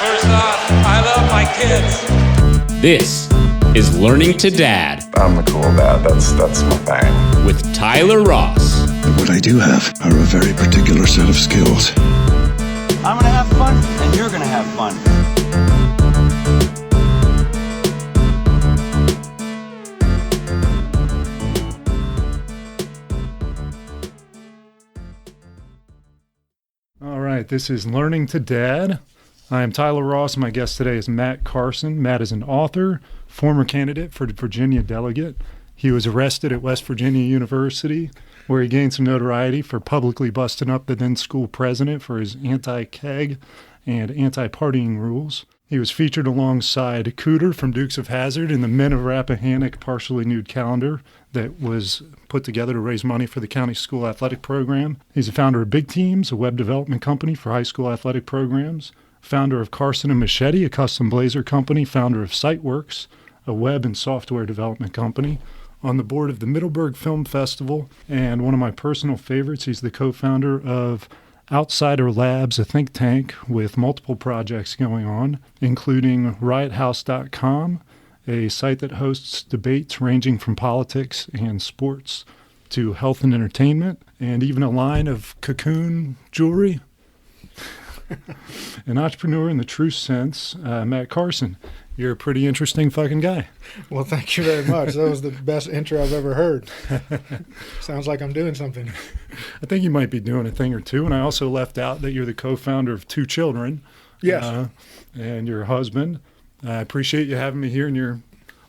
First off, I love my kids. This is Learning to Dad. I'm the cool dad. That's my thing. With Tyler Ross. What I do have are a very particular set of skills. I'm going to have fun, and you're going to have fun. All right, this is Learning to Dad. I am Tyler Ross. My guest today is Matt Carson. Matt is an author, former candidate for the Virginia delegate. He was arrested at West Virginia University, where he gained some notoriety for publicly busting up the then school president for his anti-keg and anti-partying rules. He was featured alongside Cooter from Dukes of Hazzard in the Men of Rappahannock partially nude calendar that was put together to raise money for the county school athletic program. He's a founder of Big Teams, a web development company for high school athletic programs, founder of Carson and Machete, a custom blazer company, founder of SiteWorks, a web and software development company, on the board of the Middleburg Film Festival, and one of my personal favorites, he's the co-founder of Outsider Labs, a think tank with multiple projects going on, including riothouse.com, a site that hosts debates ranging from politics and sports to health and entertainment, and even a line of cocoon jewelry. An entrepreneur in the true sense, Matt Carson. You're a pretty interesting fucking guy. Well, thank you very much. That was the best intro I've ever heard. Sounds like I'm doing something. I think you might be doing a thing or two. And I also left out that you're the co-founder of 2 children. Yes. And your husband. I appreciate you having me here in your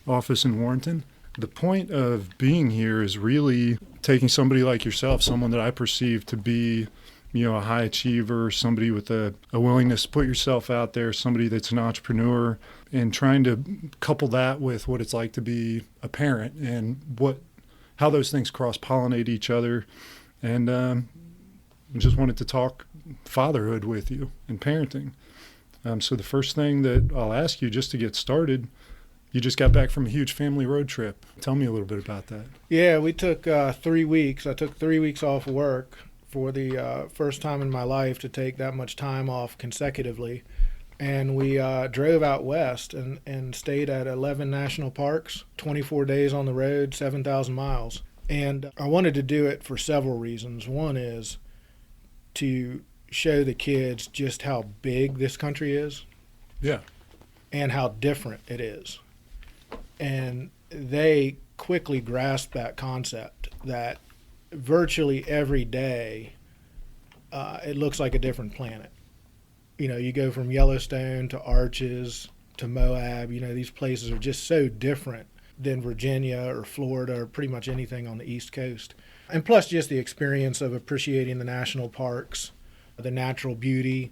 office in Warrenton. The point of being here is really taking somebody like yourself, someone that I perceive to be, you know, a high achiever, somebody with a willingness to put yourself out there, somebody that's an entrepreneur, and trying to couple that with what it's like to be a parent and how those things cross-pollinate each other. And I just wanted to talk fatherhood with you and parenting. So the first thing that I'll ask you just to get started, you just got back from a huge family road trip. Tell me a little bit about that. Yeah, we took 3 weeks. I took 3 weeks off work for the first time in my life to take that much time off consecutively. And we drove out west and stayed at 11 national parks, 24 days on the road, 7,000 miles. And I wanted to do it for several reasons. One is to show the kids just how big this country is. Yeah. And how different it is. And they quickly grasped that concept that virtually every day it looks like a different planet. You know, you go from Yellowstone to Arches to Moab. You know, these places are just so different than Virginia or Florida or pretty much anything on the East Coast. And plus just the experience of appreciating the national parks, the natural beauty.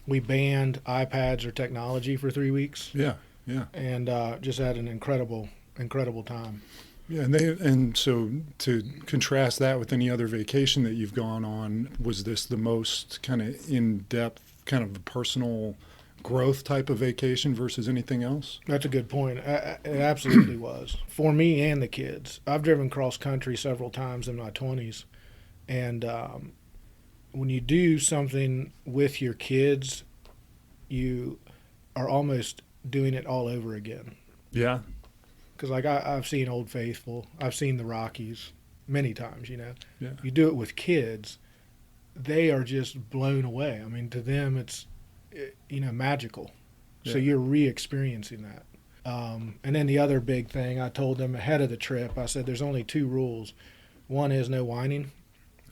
We banned iPads or technology for 3 weeks. Yeah. And just had an incredible time. Yeah, and so to contrast that with any other vacation that you've gone on, was this the most kind of in-depth, kind of personal growth type of vacation versus anything else? That's a good point. It absolutely was. For me and the kids. I've driven cross-country several times in my 20s, and when you do something with your kids, you are almost doing it all over again. Yeah. Because like I've seen Old Faithful, I've seen the Rockies many times, you know. Yeah. You do it with kids, they are just blown away. I mean, to them it's, you know, magical. Yeah. So you're re-experiencing that. And then the other big thing, I told them ahead of the trip, I said there's only 2 rules. One is no whining,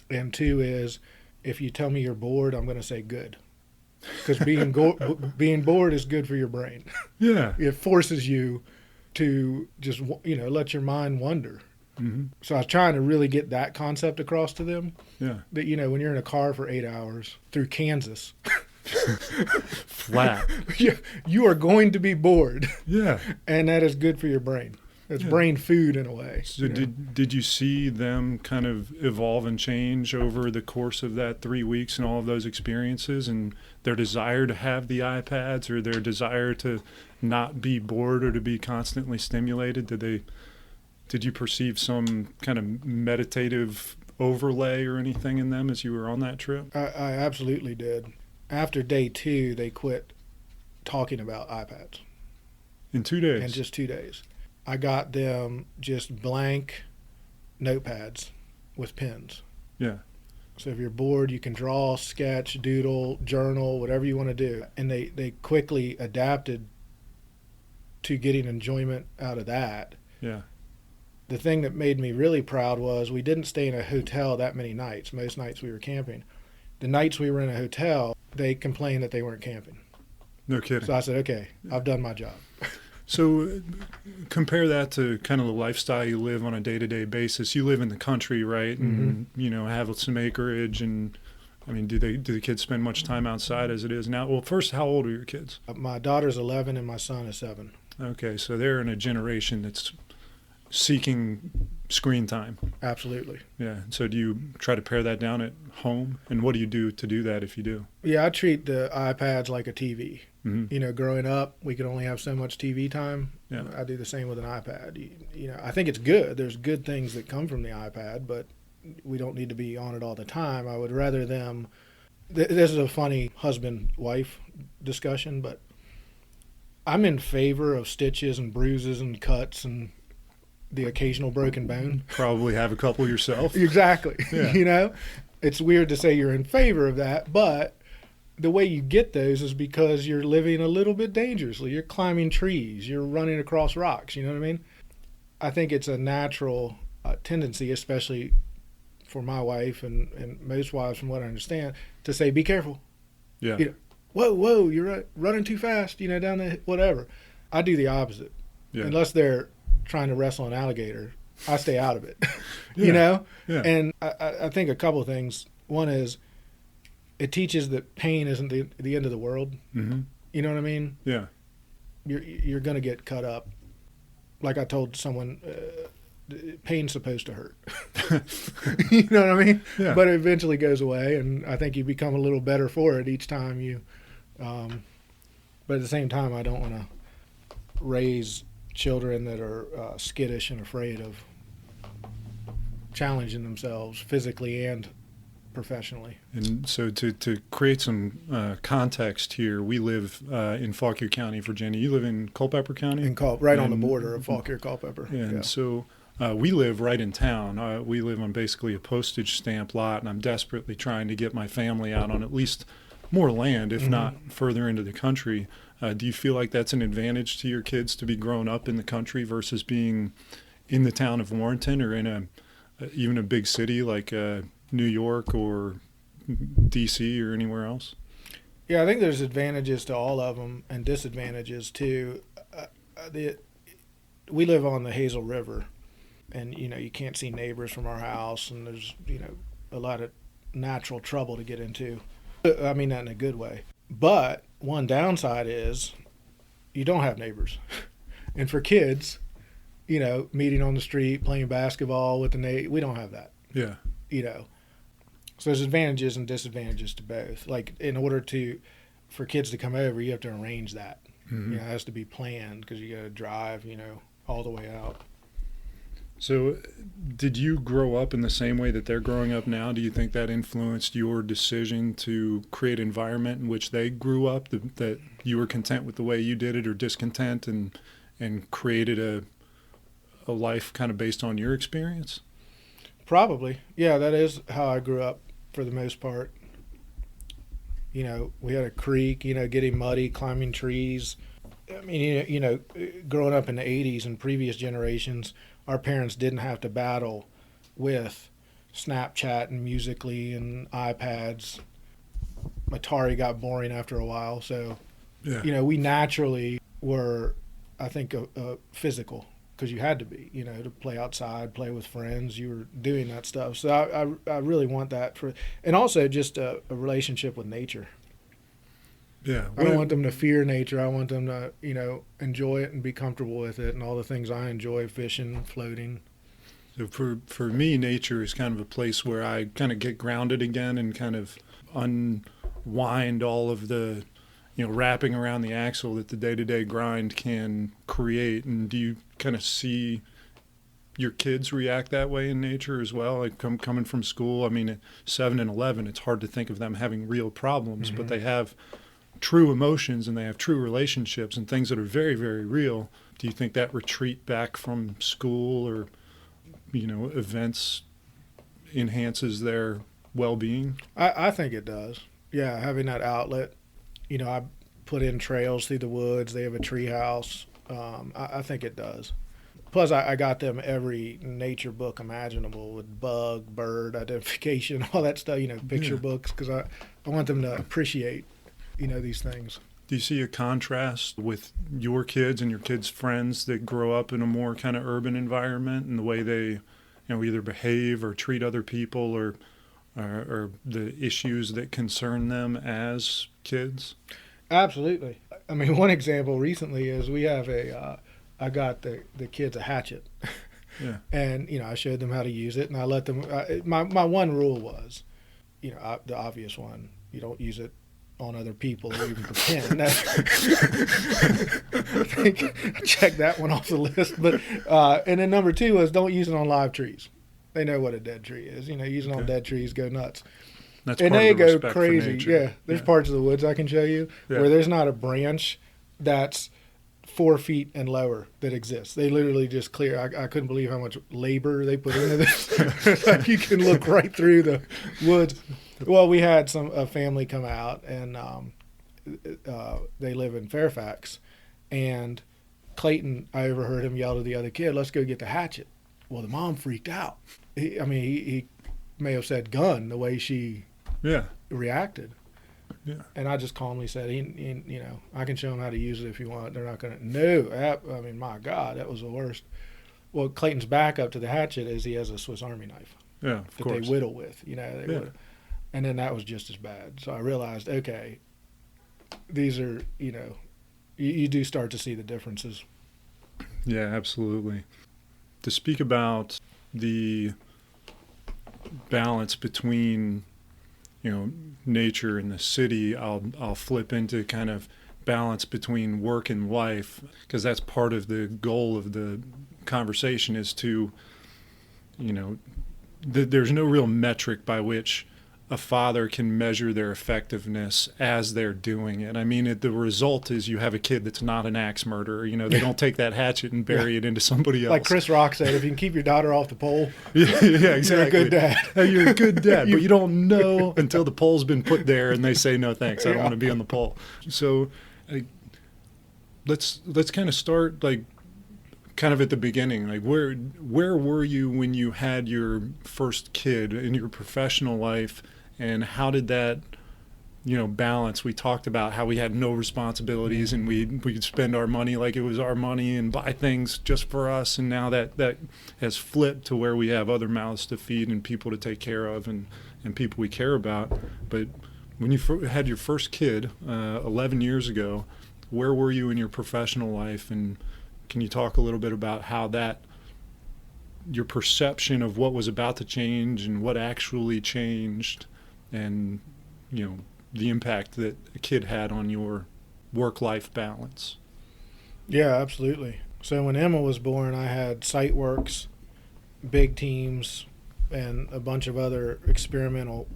and 2 is if you tell me you're bored, I'm going to say good. Because being bored is good for your brain. Yeah. It forces you to just, you know, let your mind wander. Mm-hmm. So I was trying to really get that concept across to them. Yeah. That, you know, when you're in a car for 8 hours through Kansas, flat, you are going to be bored. Yeah. And that is good for your brain. It's brain food in a way. So did you see them kind of evolve and change over the course of that 3 weeks and all of those experiences, and their desire to have the iPads or their desire to not be bored or to be constantly stimulated? Did you perceive some kind of meditative overlay or anything in them as you were on that trip? I absolutely did. After day 2, they quit talking about iPads. In 2 days? In just 2 days. I got them just blank notepads with pens. Yeah. So if you're bored, you can draw, sketch, doodle, journal, whatever you want to do. And they quickly adapted to getting enjoyment out of that. Yeah. The thing that made me really proud was we didn't stay in a hotel that many nights. Most nights we were camping. The nights we were in a hotel, they complained that they weren't camping. No kidding. So I said, okay, I've done my job. So compare that to kind of the lifestyle you live on a day-to-day basis. You live in the country, right? And, you know, have some acreage. And, I mean, do the kids spend much time outside as it is now? Well, first, how old are your kids? My daughter's 11 and my son is 7. Okay, so they're in a generation that's seeking screen time. Absolutely. Yeah. So do you try to pare that down at home? And what do you do to do that if you do? Yeah, I treat the iPads like a TV. Mm-hmm. You know, growing up, we could only have so much TV time. Yeah. I do the same with an iPad. You know, I think it's good. There's good things that come from the iPad, but we don't need to be on it all the time. I would rather them. This is a funny husband-wife discussion, but I'm in favor of stitches and bruises and cuts and the occasional broken bone. Probably have a couple yourself. Exactly. Yeah. You know, it's weird to say you're in favor of that, but the way you get those is because you're living a little bit dangerously. You're climbing trees. You're running across rocks. You know what I mean? I think it's a natural tendency, especially for my wife and most wives, from what I understand, to say, be careful. Yeah. You know, whoa, you're running too fast, you know, down the whatever. I do the opposite. Yeah. Unless they're trying to wrestle an alligator, I stay out of it. Yeah. You know? Yeah. And I think a couple of things. One is it teaches that pain isn't the end of the world. Mm-hmm. You know what I mean? Yeah. You're going to get cut up. Like I told someone, pain's supposed to hurt. You know what I mean? Yeah. But it eventually goes away, and I think you become a little better for it each time you. But at the same time, I don't want to raise children that are skittish and afraid of challenging themselves physically and professionally. And so to create some context here, we live in Fauquier County, Virginia. You live in Culpeper County? Right on the border of Fauquier, Culpeper. And Yeah. so we live right in town. We live on basically a postage stamp lot, and I'm desperately trying to get my family out on at least more land, if not further into the country. Do you feel like that's an advantage to your kids to be grown up in the country versus being in the town of Warrenton or in even a big city like New York or D.C. or anywhere else? Yeah, I think there's advantages to all of them and disadvantages too. We live on the Hazel River, and you know you can't see neighbors from our house, and there's a lot of natural trouble to get into. I mean that in a good way. But one downside is you don't have neighbors, and for kids, meeting on the street, playing basketball with we don't have that. Yeah. So there's advantages and disadvantages to both. Like in order for kids to come over, you have to arrange that. Mm-hmm. It has to be planned because you got to drive, all the way out. So did you grow up in the same way that they're growing up now? Do you think that influenced your decision to create an environment in which they grew up, that you were content with the way you did it or discontent and created a life kind of based on your experience? Probably. Yeah, that is how I grew up for the most part. We had a creek, getting muddy, climbing trees. I mean, growing up in the 80s and previous generations, our parents didn't have to battle with Snapchat and Musical.ly and iPads. Atari got boring after a while. So, Yeah. We naturally were, I think, physical. Because you had to be, to play outside, play with friends. You were doing that stuff. So I really want that and also just a relationship with nature. Yeah. I don't want them to fear nature. I want them to, enjoy it and be comfortable with it and all the things I enjoy, fishing, floating. So for me, nature is kind of a place where I kind of get grounded again and kind of unwind all of the, wrapping around the axle that the day-to-day grind can create. And do you kind of see your kids react that way in nature as well? Like coming from school, I mean, at 7 and 11, it's hard to think of them having real problems, but they have true emotions and they have true relationships and things that are very, very real, do you think that retreat back from school or, events enhances their well-being? I think it does. Yeah, having that outlet. I put in trails through the woods. They have a tree house. I think it does. Plus, I got them every nature book imaginable with bug, bird identification, all that stuff, picture books, because I want them to appreciate, these things. Do you see a contrast with your kids and your kids' friends that grow up in a more kind of urban environment and the way they, either behave or treat other people or the issues that concern them as kids? Absolutely. I mean, one example recently is we have I got the kids a hatchet. Yeah. And, I showed them how to use it, and I let them, my one rule was, the obvious one, you don't use it on other people or even pretend. I think I checked that one off the list. But and then number 2 was don't use it on live trees. They know what a dead tree is. Using it on dead trees, go nuts. That's and part they of the go respect for crazy. nature. Yeah, there's parts of the woods I can show you where there's not a branch that's 4 feet and lower that exists. They literally just clear. I couldn't believe how much labor they put into this. Like you can look right through the woods. Well, we had a family come out, and they live in Fairfax, and Clayton, I overheard him yell to the other kid, "Let's go get the hatchet." Well, the mom freaked out. He may have said gun the way she reacted. Yeah. And I just calmly said, I can show them how to use it if you want. They're not going to. No. My God, that was the worst. Well, Clayton's backup to the hatchet is he has a Swiss Army knife. Yeah, of course. That they whittle with, whittle. And then that was just as bad. So I realized, okay, these are, you do start to see the differences. Yeah, absolutely. To speak about the balance between, nature and the city, I'll flip into kind of balance between work and life, because that's part of the goal of the conversation is to, there's no real metric by which a father can measure their effectiveness as they're doing it. I mean, the result is you have a kid that's not an axe murderer. They don't take that hatchet and bury it into somebody else. Like Chris Rock said, if you can keep your daughter off the pole, yeah, exactly. You're a good dad. You're a good dad, but you don't know until the pole's been put there and they say, no, thanks, I don't want to be on the pole. So let's kind of start kind of at the beginning. Where were you when you had your first kid in your professional life, and how did that balance? We talked about how we had no responsibilities and we could spend our money like it was our money and buy things just for us, and now that has flipped to where we have other mouths to feed and people to take care of and people we care about. But when you had your first kid 11 years ago, where were you in your professional life, and can you talk a little bit about how your perception of what was about to change and what actually changed, and the impact that a kid had on your work-life balance? Yeah, absolutely. So when Emma was born, I had site works, big teams, and a bunch of other experimental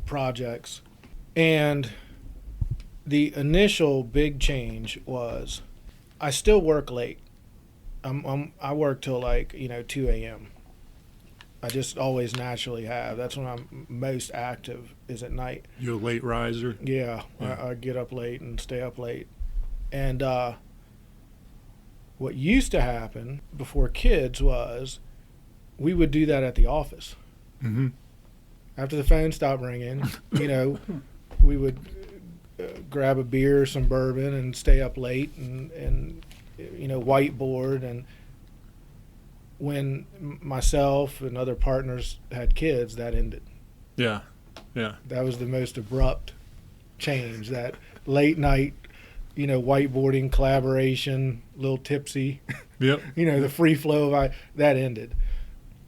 projects. And the initial big change was I still work late. I work till 2 a.m. I just always naturally have. That's when I'm most active, is at night. You're a late riser? Yeah. I get up late and stay up late. And what used to happen before kids was we would do that at the office. Mm-hmm. After the phone stopped ringing, we would grab a beer, some bourbon, and stay up late and whiteboard. And when myself and other partners had kids, that ended. Yeah. That was the most abrupt change, that late night, whiteboarding, collaboration, a little tipsy. Yep. The free flow of that ended.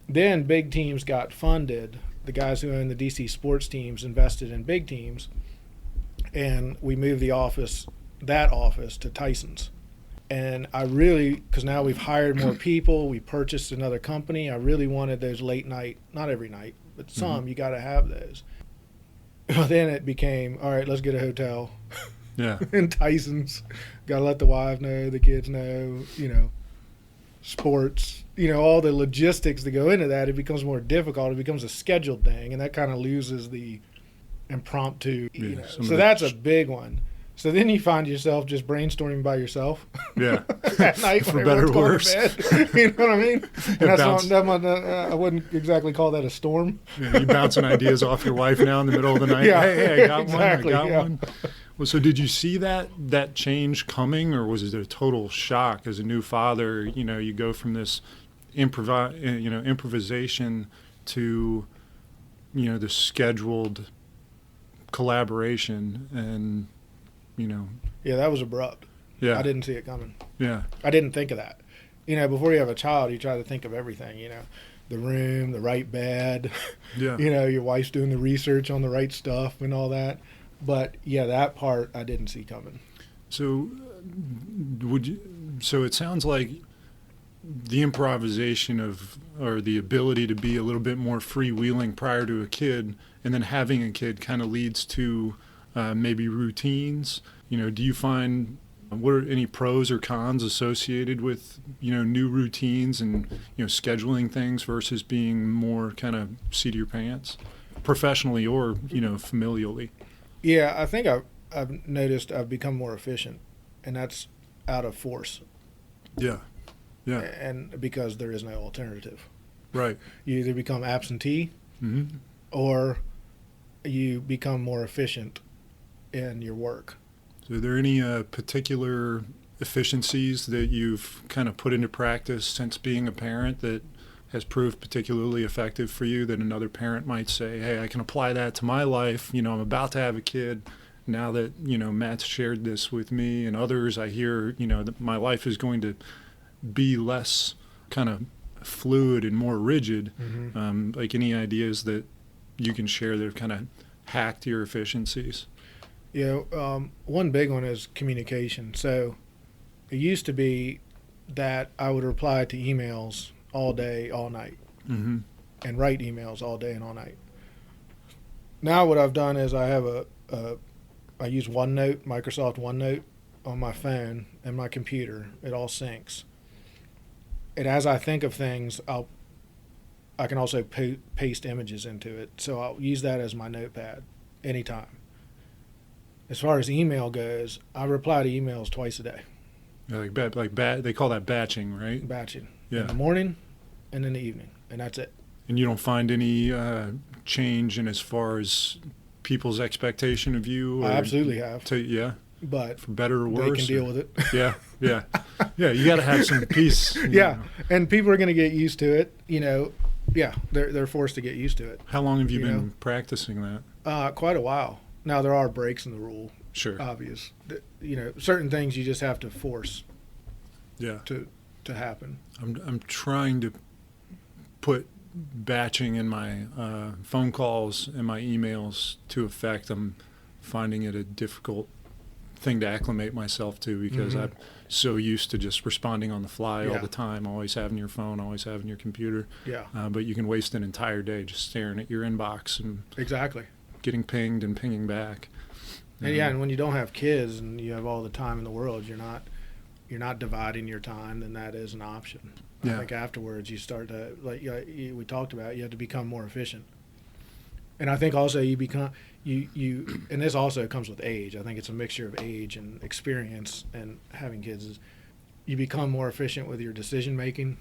Then big teams got funded. The guys who owned the DC sports teams invested in big teams, and we moved that office to Tyson's. And I really, because now we've hired more people, we purchased another company, I really wanted those late night, not every night, but some, you got to have those. Well, then it became, all right, let's get a hotel. Yeah. And Tyson's. Got to let the wife know, the kids know, sports, all the logistics that go into that. It becomes more difficult. It becomes a scheduled thing, and that kind of loses the impromptu, So that's a big one. So then you find yourself just brainstorming by yourself. Yeah. At night For when better or everyone's going to bed. You know what I mean? And I wouldn't exactly call that a storm. Yeah, you bouncing ideas off your wife now in the middle of the night. Yeah, Hey, I got exactly, one. I got yeah. one. Well, so did you see that change coming, or was it a total shock as a new father? You go from this improvisation to, the scheduled collaboration, and Yeah, that was abrupt. Yeah. I didn't see it coming. Yeah. I didn't think of that. Before you have a child, you try to think of everything, the room, the right bed, Yeah. your wife's doing the research on the right stuff and all that. But yeah, that part I didn't see coming. So so it sounds like the improvisation or the ability to be a little bit more freewheeling prior to a kid, and then having a kid kind of leads to maybe routines. Do you find what are any pros or cons associated with new routines and scheduling things versus being more kind of seat of your pants, professionally or familially? Yeah, I think I've noticed I've become more efficient, and that's out of force. Yeah. Yeah. And because there is no alternative. Right. You either become absentee Mm-hmm. or you become more efficient in your work. So are there any particular efficiencies that you've kind of put into practice since being a parent that has proved particularly effective for you that another parent might say, hey, I can apply that to my life. I'm about to have a kid. Now that, Matt's shared this with me and others, I hear, that my life is going to be less kind of fluid and more rigid. Mm-hmm. Like any ideas that you can share that have kind of hacked your efficiencies? One big one is communication. So it used to be that I would reply to emails all day, all night, Mm-hmm. and write emails all day and all night. Now what I've done is I have I use OneNote, Microsoft OneNote, on my phone and my computer. It all syncs. And as I think of things, I can also paste images into it. So I'll use that as my notepad anytime. As far as email goes, I reply to emails twice a day. Yeah, they call that batching, right? Batching. Yeah. In the morning and in the evening. And that's it. And you don't find any change in as far as people's expectation of you? I absolutely have. Yeah, But for better or worse? they can deal with it. Yeah. Yeah, you got to have some peace. Yeah, and people are going to get used to it. Yeah, they're forced to get used to it. How long have you been practicing that? Quite a while. Now, there are breaks in the rule. Sure. Obvious. Certain things you just have to force Yeah. to happen. I'm trying to put batching in my phone calls and my emails to effect. I'm finding it a difficult thing to acclimate myself to because I'm so used to just responding on the fly all the time, always having your phone, always having your computer. Yeah. But you can waste an entire day just staring at your inbox and Exactly. getting pinged and pinging back. And when you don't have kids and you have all the time in the world, you're not dividing your time, then that is an option. Yeah. I think afterwards you start to, like we talked about, you have to become more efficient. And I think also you become and this also comes with age. I think it's a mixture of age and experience and having kids. Is you become more efficient with your decision making,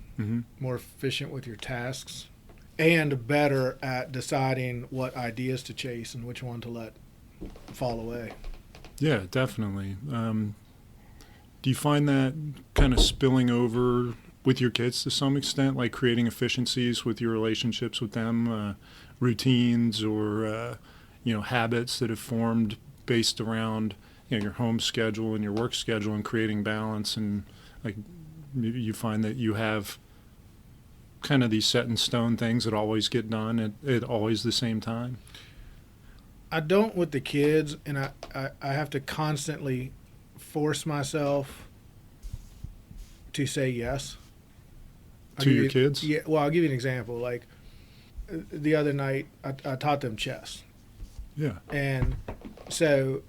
more efficient with your tasks, and better at deciding what ideas to chase and which one to let fall away. Yeah, definitely. Do you find that kind of spilling over with your kids to some extent, like creating efficiencies with your relationships with them, routines or habits that have formed based around your home schedule and your work schedule and creating balance, and like you find that you have kind of these set in stone things that always get done at always the same time? I don't with the kids, and I have to constantly force myself to say yes. To your kids? Yeah. Well, I'll give you an example. Like the other night, I taught them chess. Yeah. And so,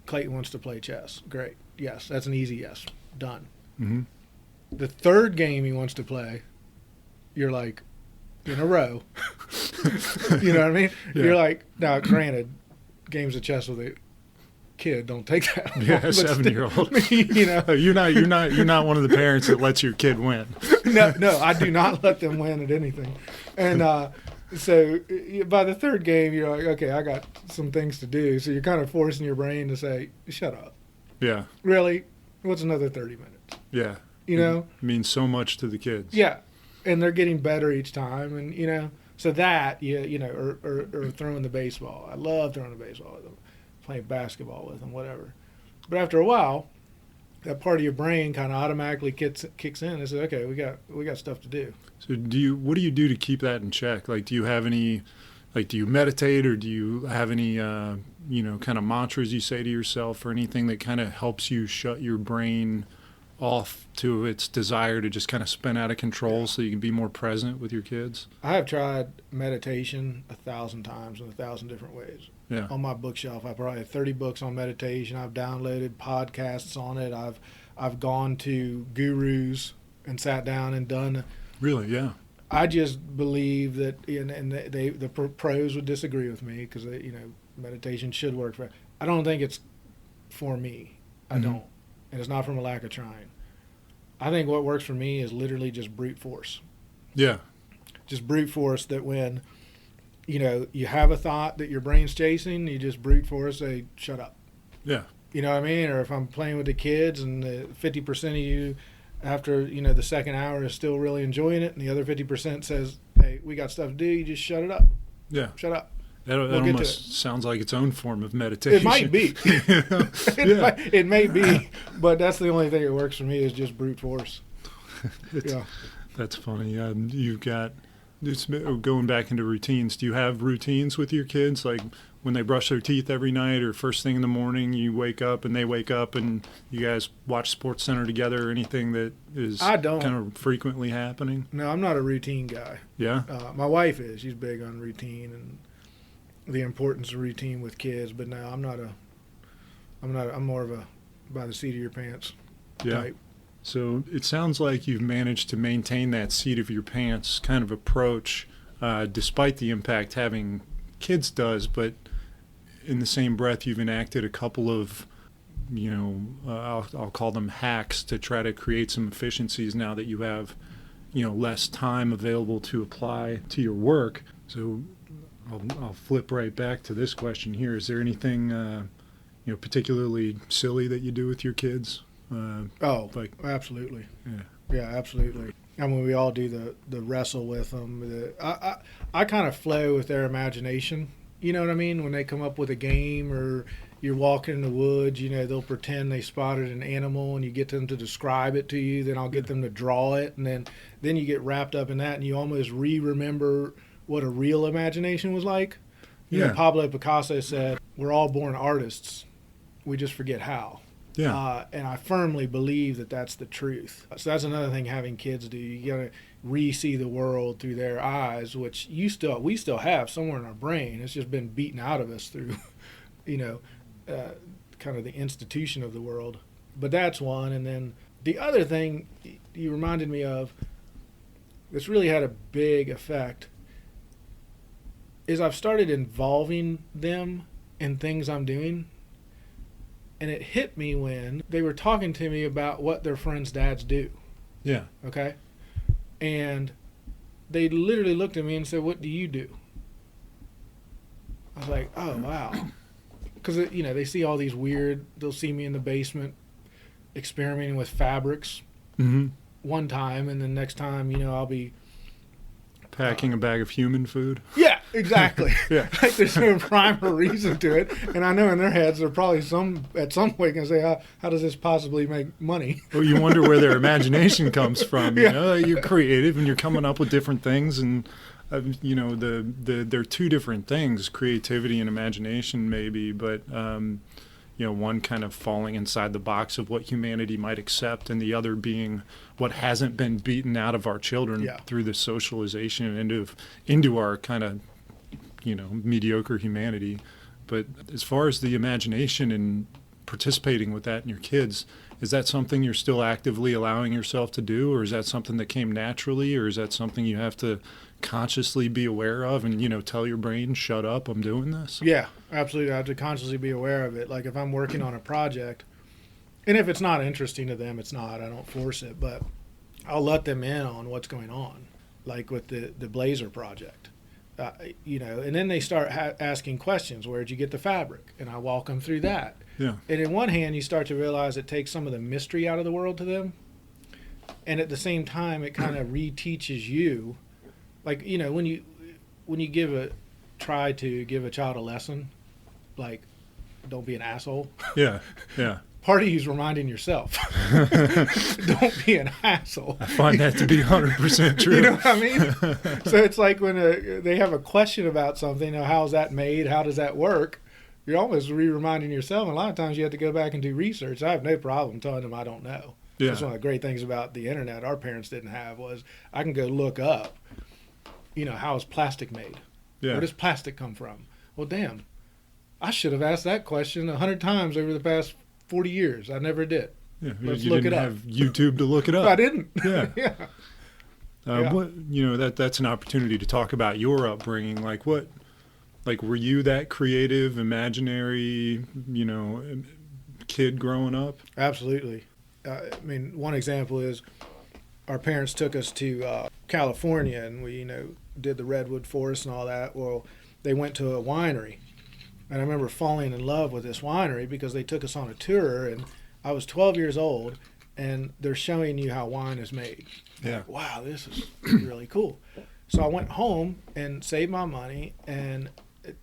Clayton wants to play chess. Great. Yes, that's an easy yes. Done. Mm-hmm. The third game he wants to play, you're like, in a row. You know what I mean? Yeah. You're like, now, granted, games of chess with a kid don't take that long. Yeah, but 7-year-old. Still, You're not one of the parents that lets your kid win. No, I do not let them win at anything. And so by the third game, you're like, okay, I got some things to do. So you're kind of forcing your brain to say, shut up. Yeah. Really? What's another 30 minutes? Yeah. You know? It means so much to the kids. Yeah. And they're getting better each time. And, so that, or throwing the baseball. I love throwing the baseball with them, playing basketball with them, whatever. But after a while, that part of your brain kind of automatically kicks in and says, okay, we got stuff to do. So what do you do to keep that in check? Like, do you have any, do you meditate, or do you have any, kind of mantras you say to yourself, or anything that kind of helps you shut your brain off to its desire to just kind of spin out of control so you can be more present with your kids? I have tried meditation 1,000 times in 1,000 different ways. Yeah. On my bookshelf, I probably have 30 books on meditation. I've downloaded podcasts on it. I've gone to gurus and sat down and done. Really? Yeah. I just believe that, and the pros would disagree with me because meditation should work for. I don't think it's for me. I don't, and it's not from a lack of trying. I think what works for me is literally just brute force. Yeah. Just brute force that when, you have a thought that your brain's chasing, you just brute force say, shut up. Yeah. You know what I mean? Or if I'm playing with the kids and 50% of you after, the second hour is still really enjoying it, and the other 50% says, hey, we got stuff to do, you just shut it up. Yeah. Shut up. That We'll get to almost sounds like its own form of meditation. It might be. It may be, but that's the only thing that works for me is just brute force. Yeah. That's funny. You've got, going back into routines, do you have routines with your kids? Like when they brush their teeth every night, or first thing in the morning you wake up and they wake up and you guys watch Sports Center together, or anything that is kind of frequently happening? No, I'm not a routine guy. Yeah? My wife is. She's big on routine and the importance of routine with kids, but no, I'm more of a by the seat of your pants type. So it sounds like you've managed to maintain that seat of your pants kind of approach, despite the impact having kids does, but in the same breath you've enacted a couple of, I'll call them hacks to try to create some efficiencies now that you have, less time available to apply to your work. So I'll flip right back to this question here. Is there anything, particularly silly that you do with your kids? Absolutely. Yeah, absolutely. I mean, we all do the wrestle with them. I kind of flow with their imagination. You know what I mean? When they come up with a game, or you're walking in the woods, they'll pretend they spotted an animal, and you get them to describe it to you. Then I'll get them to draw it, and then you get wrapped up in that, and you almost remember what a real imagination was like. Pablo Picasso said, "We're all born artists. We just forget how." Yeah. And I firmly believe that that's the truth. So that's another thing having kids do. You got to re-see the world through their eyes, which we still have somewhere in our brain. It's just been beaten out of us through, kind of the institution of the world. But that's one. And then the other thing you reminded me of that's really had a big effect is I've started involving them in things I'm doing. And it hit me when they were talking to me about what their friends' dads do. Yeah. Okay? And they literally looked at me and said, "What do you do?" I was like, oh, wow. Because, they see all these they'll see me in the basement experimenting with fabrics one time, and then next time, I'll be packing a bag of human food. Yeah, exactly. Yeah. Like there's no rhyme or reason to it. And I know in their heads they're probably at some point going to say, how does this possibly make money? Well, you wonder where their imagination comes from. Yeah. You're creative and you're coming up with different things, and they're two different things, creativity and imagination maybe, but one kind of falling inside the box of what humanity might accept, and the other being what hasn't been beaten out of our children through the socialization into our kind of, mediocre humanity. But as far as the imagination and participating with that in your kids, is that something you're still actively allowing yourself to do, or is that something that came naturally, or is that something you have to consciously be aware of and, tell your brain, shut up, I'm doing this? Yeah, absolutely. I have to consciously be aware of it. Like if I'm working on a project, and if it's not interesting to them, it's not. I don't force it, but I'll let them in on what's going on, like with the blazer project. And then they start asking questions. Where'd you get the fabric? And I walk them through that. Yeah. And in one hand, you start to realize it takes some of the mystery out of the world to them. And at the same time, it kind of reteaches you. Like, when you try to give a child a lesson, like, don't be an asshole. Yeah, yeah. Part of you is reminding yourself, don't be an asshole. I find that to be 100% true. You know what I mean? So it's like when they have a question about something, how's that made? How does that work? You're almost reminding yourself. And a lot of times you have to go back and do research. I have no problem telling them I don't know. Yeah. That's one of the great things about the internet our parents didn't have was I can go look up, how is plastic made? Yeah. Where does plastic come from? Well, damn, I should have asked that question 100 times over the past 40 years. I never did. Yeah, Let's you look didn't it up. have YouTube to look it up. I didn't. Yeah. Yeah. What that's an opportunity to talk about your upbringing. Like were you that creative, imaginary, kid growing up? Absolutely. One example is our parents took us to California, and we, did the redwood forest and all that. Well, they went to a winery, and I remember falling in love with this winery because they took us on a tour, and I was 12 years old, and they're showing you how wine is made. Yeah. Like, wow, this is really cool. So I went home and saved my money and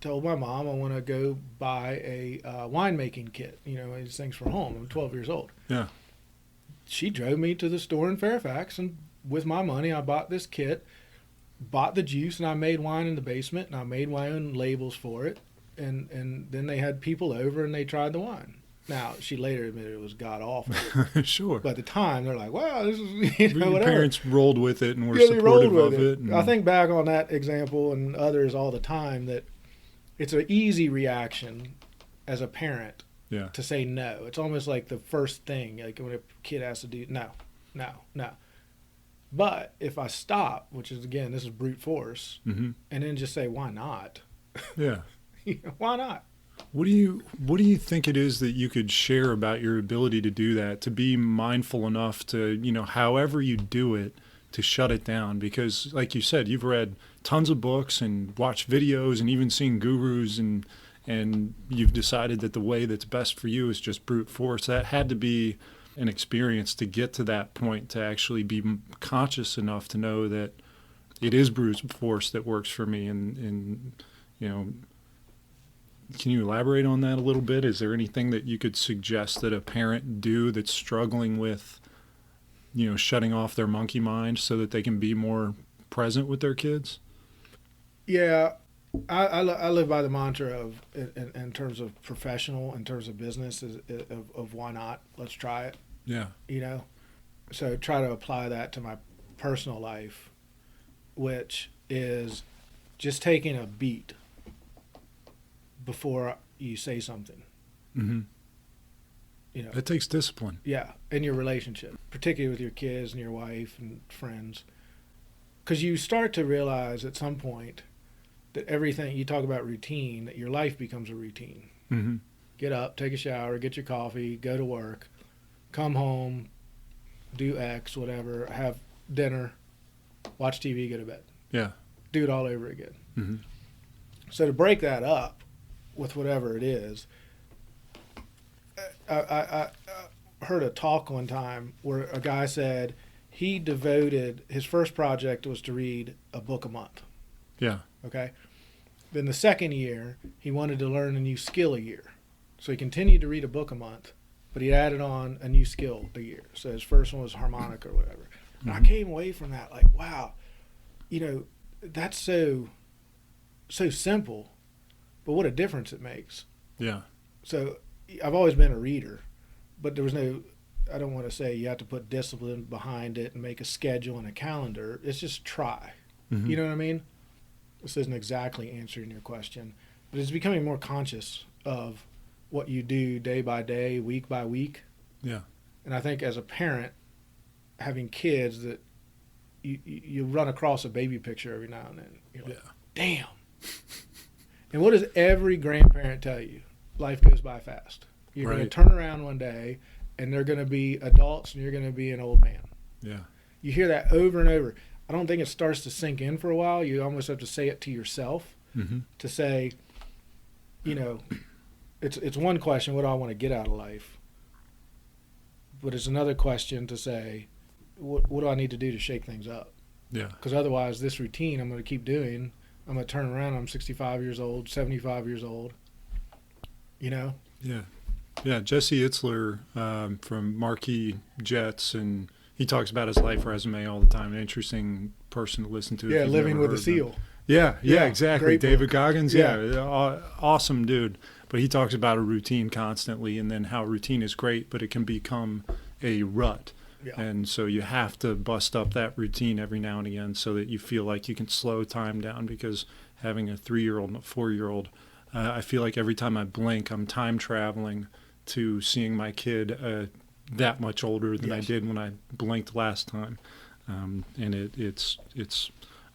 told my mom I want to go buy a winemaking kit, these things for home. I'm 12 years old. Yeah. She drove me to the store in Fairfax, and with my money, I bought this kit, bought the juice, and I made wine in the basement, and I made my own labels for it. And then they had people over, and they tried the wine. Now, she later admitted it was god-awful. Sure. But at the time, they're like, wow, this is, Your whatever. parents rolled with it and were Yeah, they rolled supportive with of it. And I think back on that example and others all the time that it's an easy reaction as a parent yeah. to say no. It's almost like the first thing, like when a kid has to do no. But if I stop, which is, again, this is brute force, Mm-hmm. and then just say, why not? Yeah. Why not? What do you think it is that you could share about your ability to do that, to be mindful enough to, however you do it, to shut it down? Because like you said, you've read tons of books and watched videos and even seen gurus, and you've decided that the way that's best for you is just brute force. That had to be an experience to get to that point, to actually be conscious enough to know that it is brute force that works for me. And can you elaborate on that a little bit? Is there anything that you could suggest that a parent do that's struggling with, shutting off their monkey mind so that they can be more present with their kids? Yeah, I live by the mantra of, in terms of professional, in terms of business, of why not? Let's try it. Yeah. So try to apply that to my personal life, which is just taking a beat before you say something. Mm-hmm. It takes discipline. Yeah, in your relationship, particularly with your kids and your wife and friends. Because you start to realize at some point that everything, you talk about routine, that your life becomes a routine. Mm-hmm. Get up, take a shower, get your coffee, go to work, come home, do X, whatever, have dinner, watch TV, go to bed. Yeah. Do it all over again. Mm-hmm. So to break that up with whatever it is, I heard a talk one time where a guy said he devoted, his first project was to read a book a month. Yeah. Okay. Then the second year, he wanted to learn a new skill a year. So he continued to read a book a month, but he added on a new skill a year. So his first one was harmonica or whatever. And I came away from that like, wow, that's so simple, but what a difference it makes. Yeah. So I've always been a reader, but there was no, I don't want to say you have to put discipline behind it and make a schedule and a calendar. It's just try. Mm-hmm. You know what I mean? This isn't exactly answering your question, but it's becoming more conscious of what you do day by day, week by week. Yeah. And I think as a parent, having kids, that you run across a baby picture every now and then. You're like, damn. And what does every grandparent tell you? Life goes by fast. You're going to turn around one day, and they're going to be adults, and you're going to be an old man. Yeah. You hear that over and over. I don't think it starts to sink in for a while. You almost have to say it to yourself to say, you know, it's one question, what do I want to get out of life? But it's another question to say, what do I need to do to shake things up? Yeah. Because otherwise, this routine I'm going to keep doing, I'm going to turn around, I'm 65 years old, 75 years old, you know? Yeah. Yeah, Jesse Itzler from Marquee Jets, and he talks about his life resume all the time. An interesting person to listen to. Yeah, Living with a Seal. Yeah, exactly. David Goggins, awesome dude. But he talks about a routine constantly, and then how routine is great, but it can become a rut. Yeah. And so you have to bust up that routine every now and again so that you feel like you can slow time down, because having a 3-year-old and a 4-year-old, I feel like every time I blink, I'm time traveling to seeing my kid that much older than I did when I blinked last time. And it's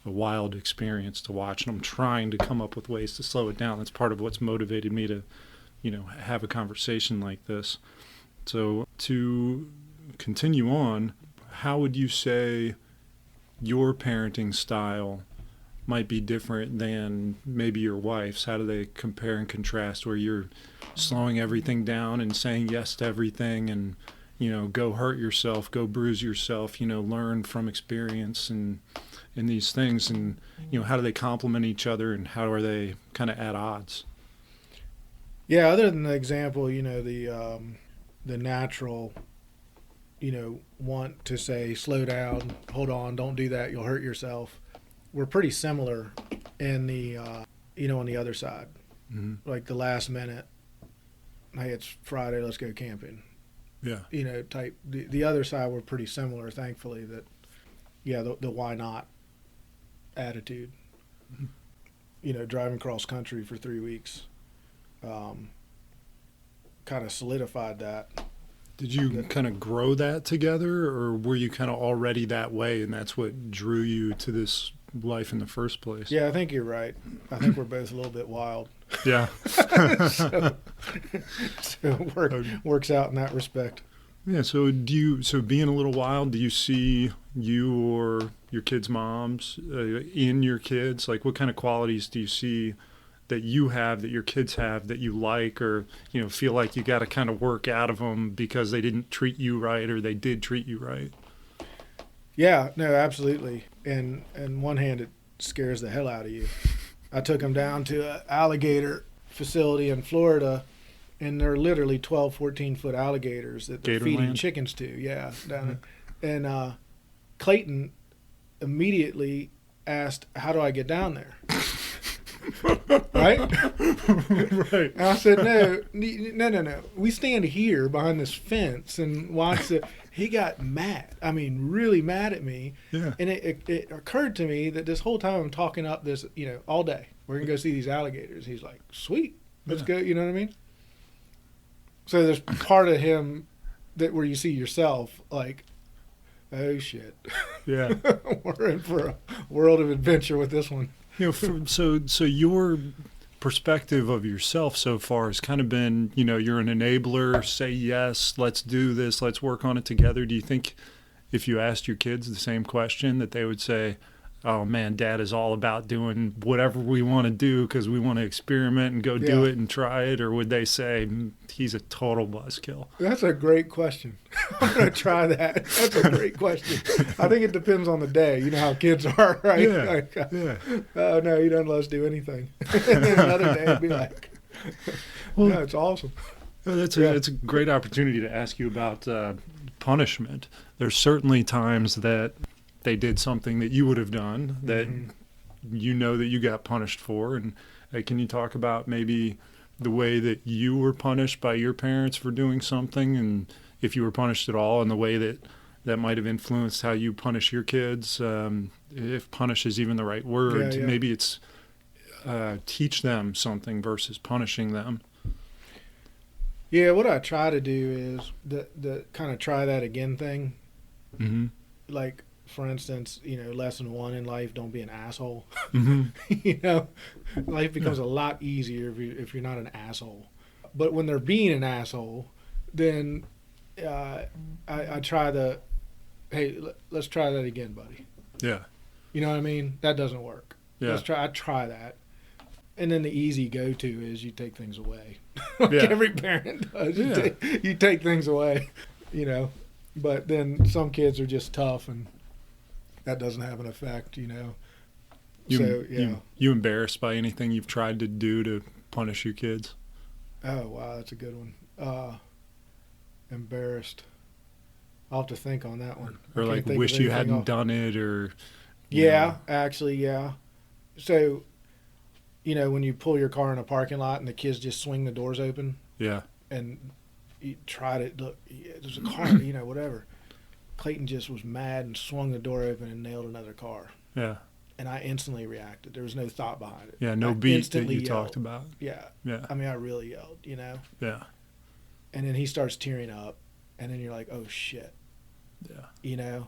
a wild experience to watch, and I'm trying to come up with ways to slow it down. That's part of what's motivated me to, have a conversation like this. So to continue on, how would you say your parenting style might be different than maybe your wife's? How do they compare and contrast, where you're slowing everything down and saying yes to everything, and go hurt yourself, go bruise yourself, learn from experience and these things, and how do they complement each other, and how are they kind of at odds? Yeah, other than the example, the natural, want to say slow down, hold on, don't do that, you'll hurt yourself. We're pretty similar in the on the other side. Like the last minute, hey, it's Friday, let's go camping. Yeah. Type. The other side, we're pretty similar, thankfully, that, the why not attitude. Driving cross country for 3 weeks kind of solidified that. Did you kind of grow that together, or were you kind of already that way, and that's what drew you to this life in the first place? Yeah, I think you're right. I think we're both a little bit wild. Yeah. so it works out in that respect. Yeah, so being a little wild, do you see you or your kids' moms in your kids? Like, what kind of qualities do you see that you have, that your kids have, that you like, or feel like you got to kind of work out of them because they didn't treat you right, or they did treat you right? Yeah, no, absolutely. And on one hand, it scares the hell out of you. I took them down to an alligator facility in Florida, and they're literally 12, 14-foot alligators that they're feeding chickens to. Yeah, down there. And Clayton immediately asked, how do I get down there? Right? Right. And I said, no. We stand here behind this fence and watch it. He got mad. I mean, really mad at me. Yeah. And it occurred to me that this whole time I'm talking up this, all day. We're going to go see these alligators. He's like, sweet. Let's go. You know what I mean? So there's part of him where you see yourself like, oh, shit. Yeah. We're in for a world of adventure with this one. So your perspective of yourself so far has kind of been, you're an enabler, say yes, let's do this, let's work on it together. Do you think if you asked your kids the same question that they would say, oh man, Dad is all about doing whatever we want to do because we want to experiment and go do it and try it? Or would they say he's a total buzzkill? That's a great question. I'm going to try that. That's a great question. I think it depends on the day. You know how kids are, right? Yeah. Oh, no, he doesn't let us do anything. And then another day it'd be like, no, it's awesome. It's a great opportunity to ask you about punishment. There's certainly times that they did something that you would have done that that you got punished for. And can you talk about maybe the way that you were punished by your parents for doing something, and if you were punished at all, and the way that might have influenced how you punish your kids, if punish is even the right word? Maybe it's teach them something versus punishing them. Yeah, what I try to do is the kind of try that again thing. Mm-hmm. Like, for instance, lesson 1 in life: don't be an asshole. Mm-hmm. Life becomes a lot easier if you're not an asshole. But when they're being an asshole, then I try hey, let's try that again, buddy. Yeah. You know what I mean? That doesn't work. Yeah. I try that. And then the easy go-to is you take things away. Yeah. Every parent does. Yeah. You take things away, But then some kids are just tough, and that doesn't have an effect, You embarrassed by anything you've tried to do to punish your kids? Oh, wow, that's a good one. Embarrassed. I'll have to think on that one. Or like wish you hadn't done it, or... Yeah, actually, yeah. So... when you pull your car in a parking lot and the kids just swing the doors open. Yeah. And you try to look, there's a car, whatever. Clayton just was mad and swung the door open and nailed another car. Yeah. And I instantly reacted. There was no thought behind it. Yeah, no beat that you talked about. Yeah. Yeah. I mean, I really yelled, Yeah. And then he starts tearing up, and then you're like, oh shit. Yeah.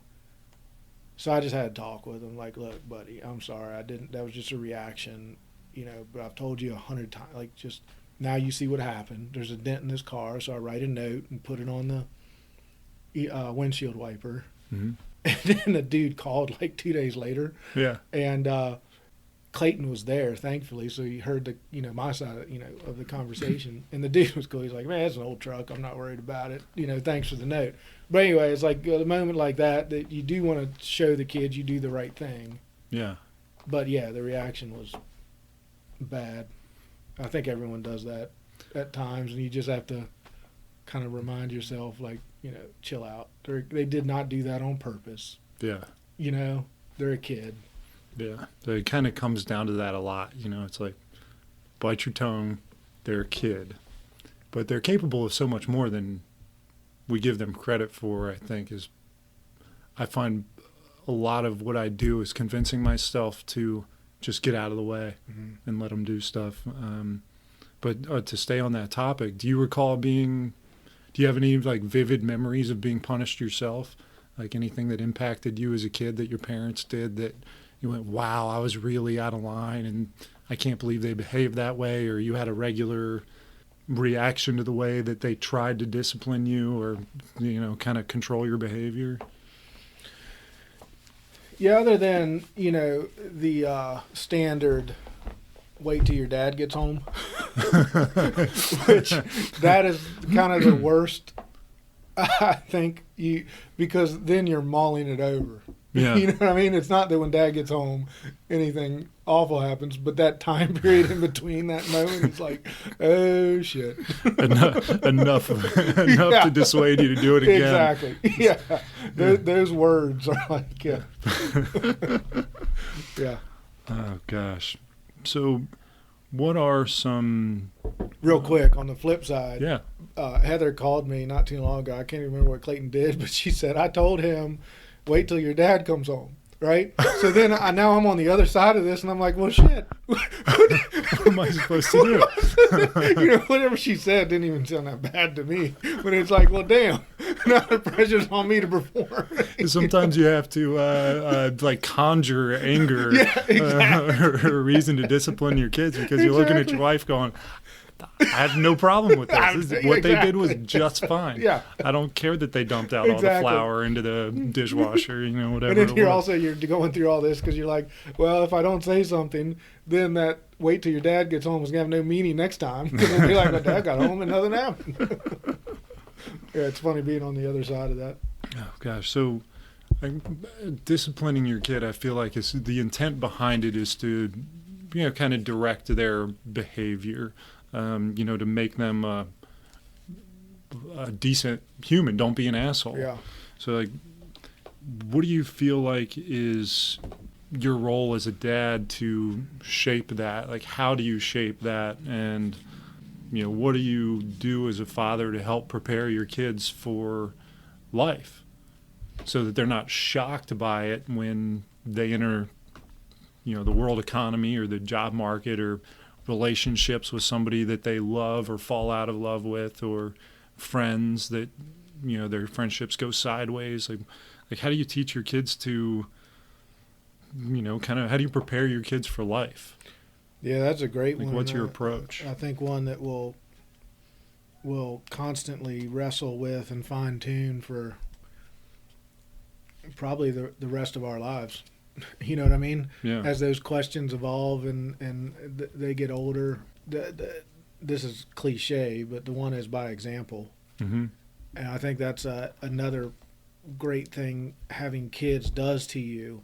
So I just had to talk with him, like, look, buddy, I'm sorry. That was just a reaction. But I've told you 100 times, like, just now you see what happened. There's a dent in this car, so I write a note and put it on the windshield wiper. Mm-hmm. And then the dude called like 2 days later. Yeah. And Clayton was there, thankfully, so he heard my side, of the conversation. And the dude was cool. He's like, man, it's an old truck. I'm not worried about it. Thanks for the note. But anyway, it's like a moment like that you do want to show the kids you do the right thing. Yeah. But yeah, the reaction was bad. I think everyone does that at times, and you just have to kind of remind yourself, like, chill out. They did not do that on purpose. Yeah. They're a kid. Yeah. So it kind of comes down to that a lot. It's like, bite your tongue. They're a kid. But they're capable of so much more than we give them credit for, I think. I find a lot of what I do is convincing myself to just get out of the way and let them do stuff. But to stay on that topic, do you have any like vivid memories of being punished yourself? Like anything that impacted you as a kid that your parents did that you went, wow, I was really out of line and I can't believe they behaved that way, or you had a regular reaction to the way that they tried to discipline you or, kind of control your behavior? Yeah, other than, the standard wait till your dad gets home, which that is kind of the worst, I think, because then you're mulling it over. Yeah. You know what I mean? It's not that when dad gets home, anything awful happens, but that time period in between that moment, it's like, oh, shit. enough to dissuade you to do it again. Exactly. Yeah. Those words are like, yeah. Yeah. Oh, gosh. So what are some... Real quick, on the flip side, yeah. Heather called me not too long ago. I can't even remember what Clayton did, but she said, I told him, wait till your dad comes home. Right? So then now I'm on the other side of this, and I'm like, well, shit. What am I supposed to do? Whatever she said didn't even sound that bad to me. But it's like, well, damn. Now the pressure's on me to perform. Sometimes you have to like conjure anger or a reason to discipline your kids because you're looking at your wife going, I have no problem with this. What they did was just fine. Yeah. I don't care that they dumped out all the flour into the dishwasher, whatever. And then you're going through all this because you're like, well, if I don't say something, then that wait till your dad gets home is going to have no meaning next time. Because it'll be like, my dad got home and nothing happened. Yeah, it's funny being on the other side of that. Oh, gosh. So disciplining your kid, I feel like the intent behind it is to, kind of direct their behavior. To make them a decent human. Don't be an asshole. Yeah. So, like, what do you feel like is your role as a dad to shape that? Like, how do you shape that? And, what do you do as a father to help prepare your kids for life so that they're not shocked by it when they enter the world economy or the job market or relationships with somebody that they love or fall out of love with, or friends that, their friendships go sideways. Like how do you teach your kids to, kind of, how do you prepare your kids for life? Yeah, that's a great one. What's your approach? I think one that will constantly wrestle with and fine tune for probably the rest of our lives. You know what I mean? Yeah. As those questions evolve and they get older, this is cliche, but the one is by example. Mm-hmm. And I think that's another great thing having kids does to you,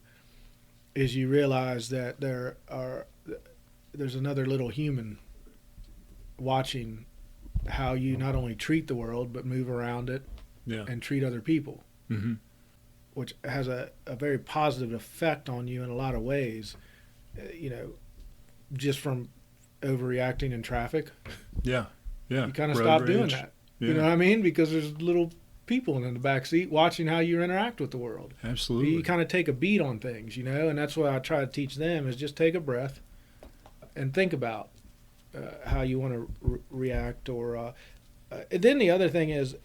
is you realize that there's another little human watching how you not only treat the world but move around it, and treat other people, which has a very positive effect on you in a lot of ways, just from overreacting in traffic. Yeah. You kind of stop doing that. Yeah. You know what I mean? Because there's little people in the back seat watching how you interact with the world. Absolutely. You kind of take a beat on things, and that's what I try to teach them, is just take a breath and think about how you want to react. Or then the other thing is,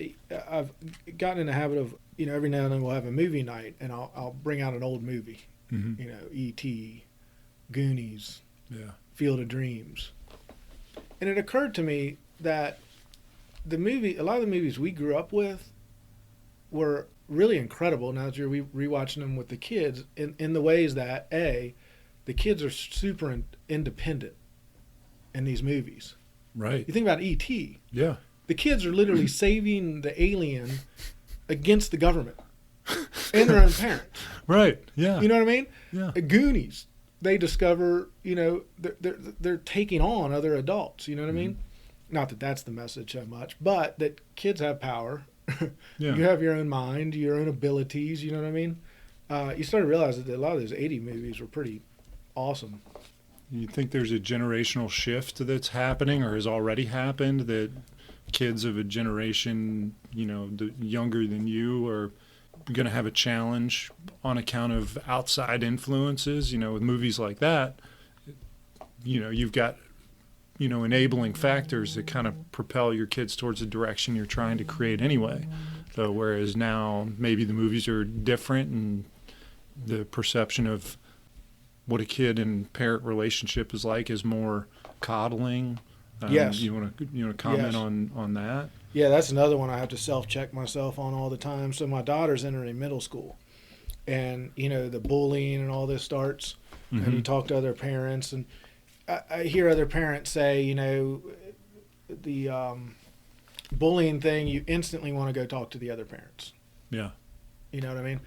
I've gotten in the habit of, every now and then we'll have a movie night, and I'll bring out an old movie, E.T., Goonies, Field of Dreams. And it occurred to me that a lot of the movies we grew up with were really incredible now that you're rewatching them with the kids, in the ways that, the kids are super independent in these movies. Right. You think about E.T. Yeah. The kids are literally saving the alien against the government and their own parents. Right. Yeah. You know what I mean? Yeah. Goonies, they discover, they're taking on other adults. You know what I mean? Not that that's the message so much, but that kids have power. Yeah. You have your own mind, your own abilities. You know what I mean? You start to realize that a lot of those 80 movies were pretty awesome. You think there's a generational shift that's happening or has already happened, that kids of a generation, younger than you are going to have a challenge on account of outside influences, with movies like that? You've got, enabling factors that kind of propel your kids towards the direction you're trying to create anyway. So whereas now maybe the movies are different and the perception of what a kid and parent relationship is like is more coddling. Yes. You want to comment on that? Yeah, that's another one I have to self-check myself on all the time. So my daughter's entering middle school, and the bullying and all this starts, and you talk to other parents, and I hear other parents say, the bullying thing, you instantly want to go talk to the other parents. Yeah. You know what I mean?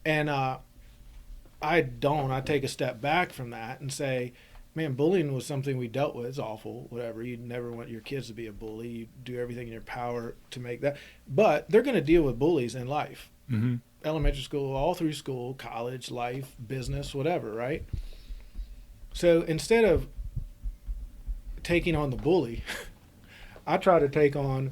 And I don't. I take a step back from that and say, man, bullying was something we dealt with. It's awful, whatever. You never want your kids to be a bully. You do everything in your power to make that. But they're going to deal with bullies in life. Mm-hmm. Elementary school, all through school, college, life, business, whatever, right? So instead of taking on the bully, I try to take on,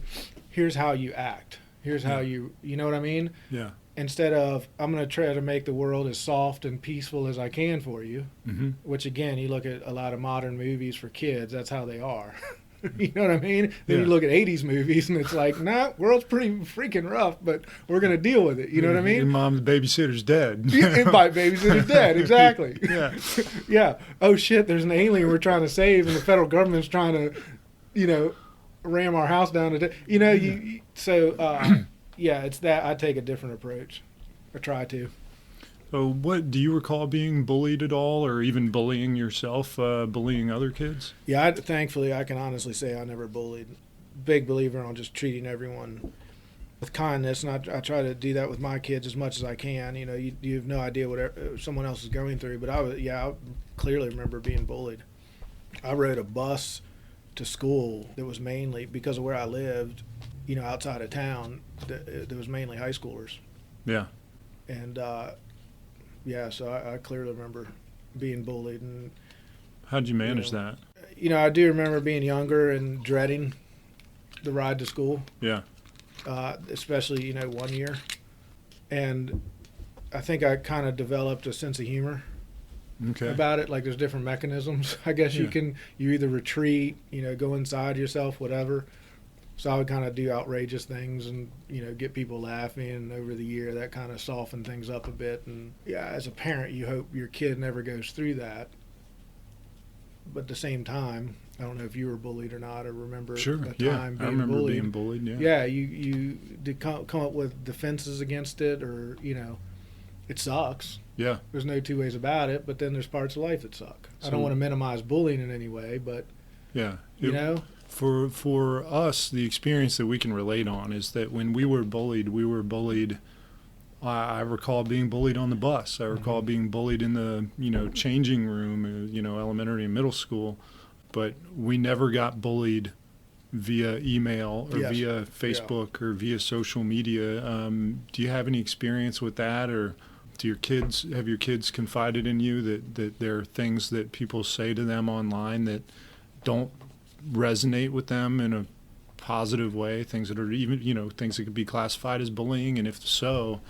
here's how you act. Here's how you know what I mean? Yeah. Instead of, I'm going to try to make the world as soft and peaceful as I can for you, which again, you look at a lot of modern movies for kids, that's how they are. You know what I mean? Then you look at 80s movies and it's like, nah, world's pretty freaking rough, but we're going to deal with it. You know what I mean? Your mom's babysitter's dead. My babysitter's dead, exactly. Yeah. Yeah. Oh shit, there's an alien we're trying to save and the federal government's trying to, ram our house down to yeah, it's that. I take a different approach. I try to. So what, do you recall being bullied at all, or even bullying yourself, bullying other kids? Yeah, thankfully, I can honestly say I never bullied. Big believer on just treating everyone with kindness, and I try to do that with my kids as much as I can. You have no idea what someone else is going through, but I clearly remember being bullied. I rode a bus to school that was mainly, because of where I lived, outside of town, there was mainly high schoolers. Yeah. And, so I clearly remember being bullied. And how'd you manage that? I do remember being younger and dreading the ride to school. Yeah. Especially, 1 year. And I think I kind of developed a sense of humor Okay. about it. Like there's different mechanisms. I guess you either retreat, go inside yourself, whatever. So I would kind of do outrageous things and, get people laughing. And over the year, that kind of softened things up a bit. And yeah, as a parent, you hope your kid never goes through that. But at the same time, I don't know if you were bullied or not, or remember Sure. a Yeah. time being I remember bullied. being bullied. Yeah. Yeah, you did come up with defenses against it, or it sucks. Yeah. There's no two ways about it. But then there's parts of life that suck. I So- don't want to minimize bullying in any way, but Yeah. For us, the experience that we can relate on is that when we were bullied. I recall being bullied on the bus. I recall being bullied in the changing room, elementary and middle school. But we never got bullied via email or via Facebook or via social media. Do you have any experience with that, or have your kids confided in you that there are things that people say to them online that don't resonate with them in a positive way? Things that are even things that could be classified as bullying, and if so,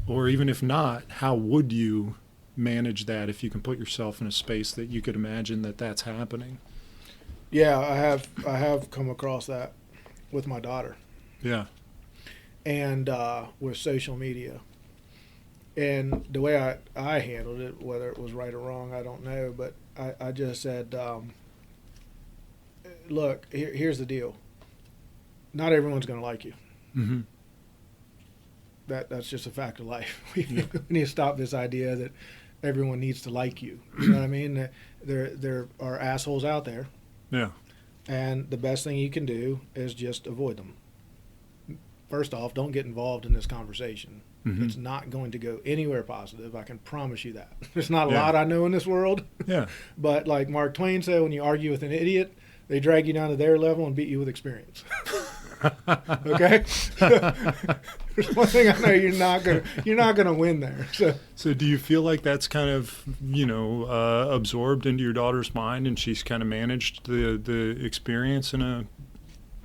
or even if not, how would you manage that if you can put yourself in a space that you could imagine that that's happening? yeah, I have come across that with my daughter. Yeah. And with social media. And the way I handled it, whether it was right or wrong, I don't know, but I just said, look, here's the deal. Not everyone's going to like you. Mm-hmm. That's just a fact of life. We need to stop this idea that everyone needs to like you. You know what I mean? There are assholes out there. Yeah. And the best thing you can do is just avoid them. First off, don't get involved in this conversation. Mm-hmm. It's not going to go anywhere positive. I can promise you that. There's not a lot I know in this world. Yeah. But like Mark Twain said, when you argue with an idiot, they drag you down to their level and beat you with experience. Okay? There's one thing I know, you're not gonna win there. So do you feel like that's kind of absorbed into your daughter's mind, and she's kind of managed the experience in a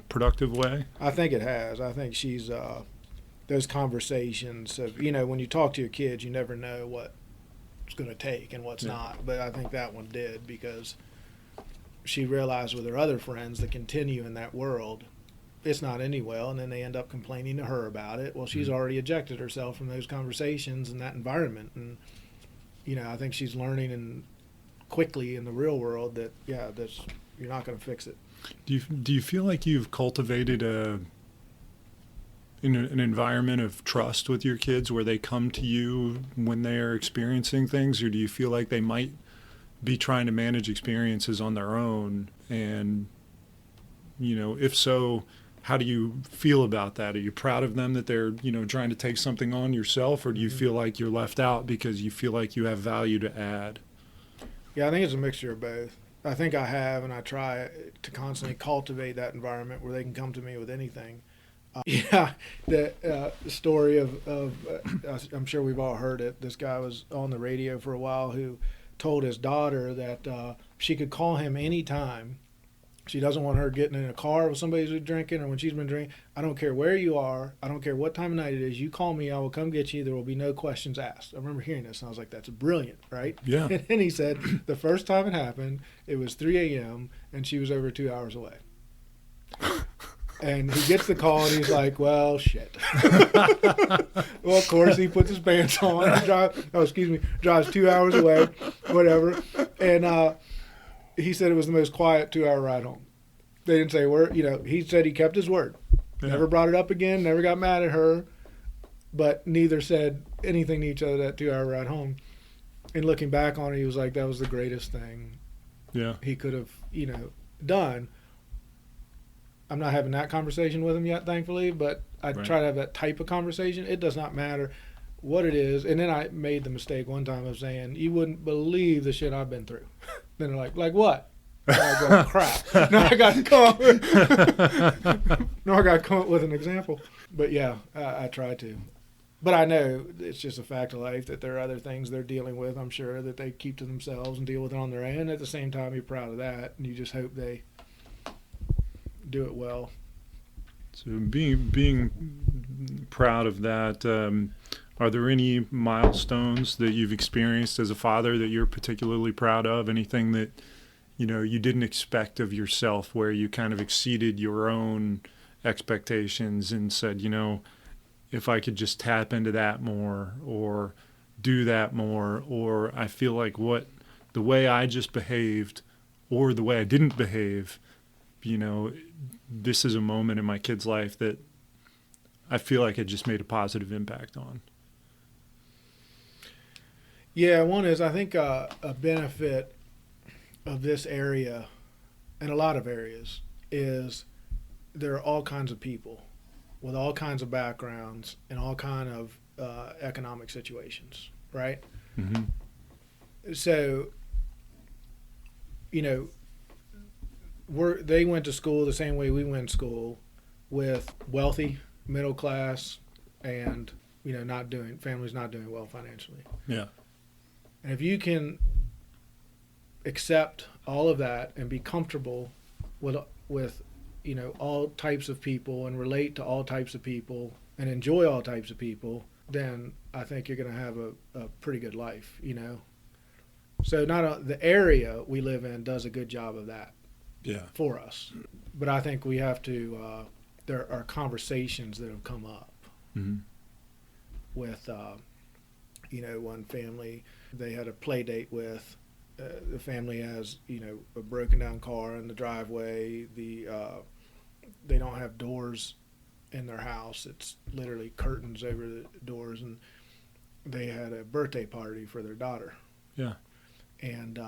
productive way? I think it has. I think she's those conversations of when you talk to your kids, you never know what it's going to take and what's not. But I think that one did, because she realized with her other friends that continue in that world, it's not ending well, and then they end up complaining to her about it. Well, she's already ejected herself from those conversations and that environment, and I think she's learning quickly in the real world that you're not going to fix it. Do you feel like you've cultivated an environment of trust with your kids where they come to you when they are experiencing things, or do you feel like they might be trying to manage experiences on their own? And if so, how do you feel about that? Are you proud of them that they're trying to take something on yourself, or do you feel like you're left out because you feel like you have value to add? Yeah, I think it's a mixture of both. I think I have, and I try to constantly cultivate that environment where they can come to me with anything. The story of I'm sure we've all heard it. This guy was on the radio for a while who told his daughter that she could call him anytime. She doesn't want her getting in a car with somebody who's drinking, or when she's been drinking. I don't care where you are. I don't care what time of night it is. You call me, I will come get you. There will be no questions asked. I remember hearing this, and I was like, that's brilliant, right? Yeah. And then he said the first time it happened, it was 3 a.m., and she was over 2 hours away. And he gets the call, and he's like, well, shit. Well, of course, he puts his pants on and drives 2 hours away, whatever. And he said it was the most quiet 2-hour ride home. They didn't say a word. He said he kept his word. Yeah. Never brought it up again, never got mad at her, but neither said anything to each other that 2-hour ride home. And looking back on it, he was like, that was the greatest thing he could have, done. I'm not having that conversation with him yet, thankfully, but I try to have that type of conversation. It does not matter what it is. And then I made the mistake one time of saying, you wouldn't believe the shit I've been through. Then they're like what? And I go, crap. Now I got to come up with an example. But yeah, I try to. But I know it's just a fact of life that there are other things they're dealing with, I'm sure, that they keep to themselves and deal with it on their own. At the same time, you're proud of that, and you just hope they do it well. So being proud of that, Are there any milestones that you've experienced as a father that you're particularly proud of? Anything that, you didn't expect of yourself, where you kind of exceeded your own expectations and said, if I could just tap into that more, or do that more, or I feel like the way I just behaved or the way I didn't behave, this is a moment in my kid's life that I feel like it just made a positive impact on. Yeah, one is, I think a benefit of this area and a lot of areas is there are all kinds of people with all kinds of backgrounds and all kind of economic situations, right? Mm-hmm. So, they went to school the same way we went to school, with wealthy, middle class, and families not doing well financially. Yeah. And if you can accept all of that and be comfortable with all types of people and relate to all types of people and enjoy all types of people, then I think you're going to have a pretty good life, So the area we live in does a good job of that. Yeah. For us. But I think we have to, there are conversations that have come up mm-hmm. with, one family they had a play date with. The family has, a broken down car in the driveway. They don't have doors in their house. It's literally curtains over the doors. And they had a birthday party for their daughter. Yeah. And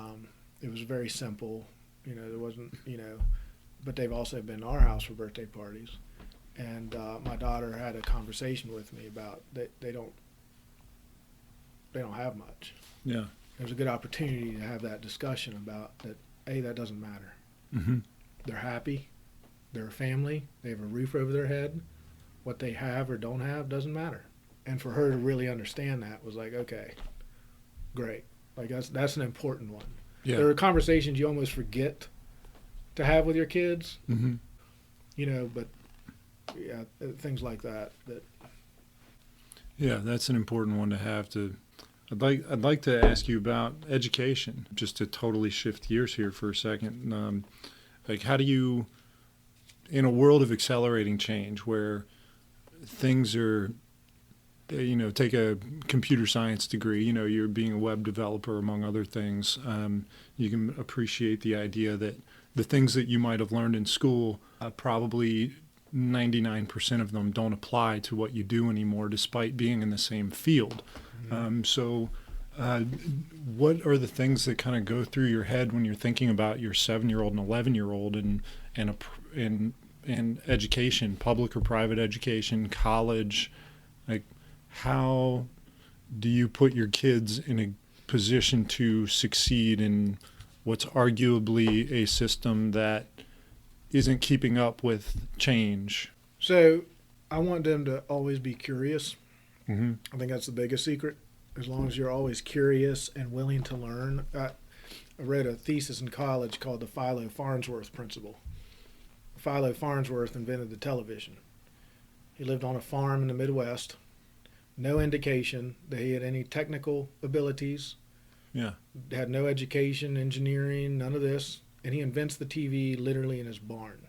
it was very simple. There wasn't, but they've also been to our house for birthday parties. And my daughter had a conversation with me about that they don't have much. Yeah. There's a good opportunity to have that discussion about that. A, that doesn't matter. Mm-hmm. They're happy. They're a family. They have a roof over their head. What they have or don't have doesn't matter. And for her to really understand that was like, okay, great. Like that's an important one. Yeah. There are conversations you almost forget to have with your kids, mm-hmm. But yeah, things like that. Yeah, that's an important one to have. I'd like to ask you about education, just to totally shift gears here for a second. How do you, in a world of accelerating change where things are, take a computer science degree, you're being a web developer, among other things, you can appreciate the idea that the things that you might have learned in school, probably 99% of them don't apply to what you do anymore, despite being in the same field. Mm-hmm. What are the things that kind of go through your head when you're thinking about your 7-year-old and 11-year-old and education, public or private education, college? Like, how do you put your kids in a position to succeed in what's arguably a system that isn't keeping up with change? So I want them to always be curious. Mm-hmm. I think that's the biggest secret. As long as you're always curious and willing to learn. I read a thesis in college called the Philo Farnsworth Principle. Philo Farnsworth invented the television. He lived on a farm in the Midwest. No indication that he had any technical abilities. Yeah. Had no education, engineering, none of this. And he invents the TV literally in his barn.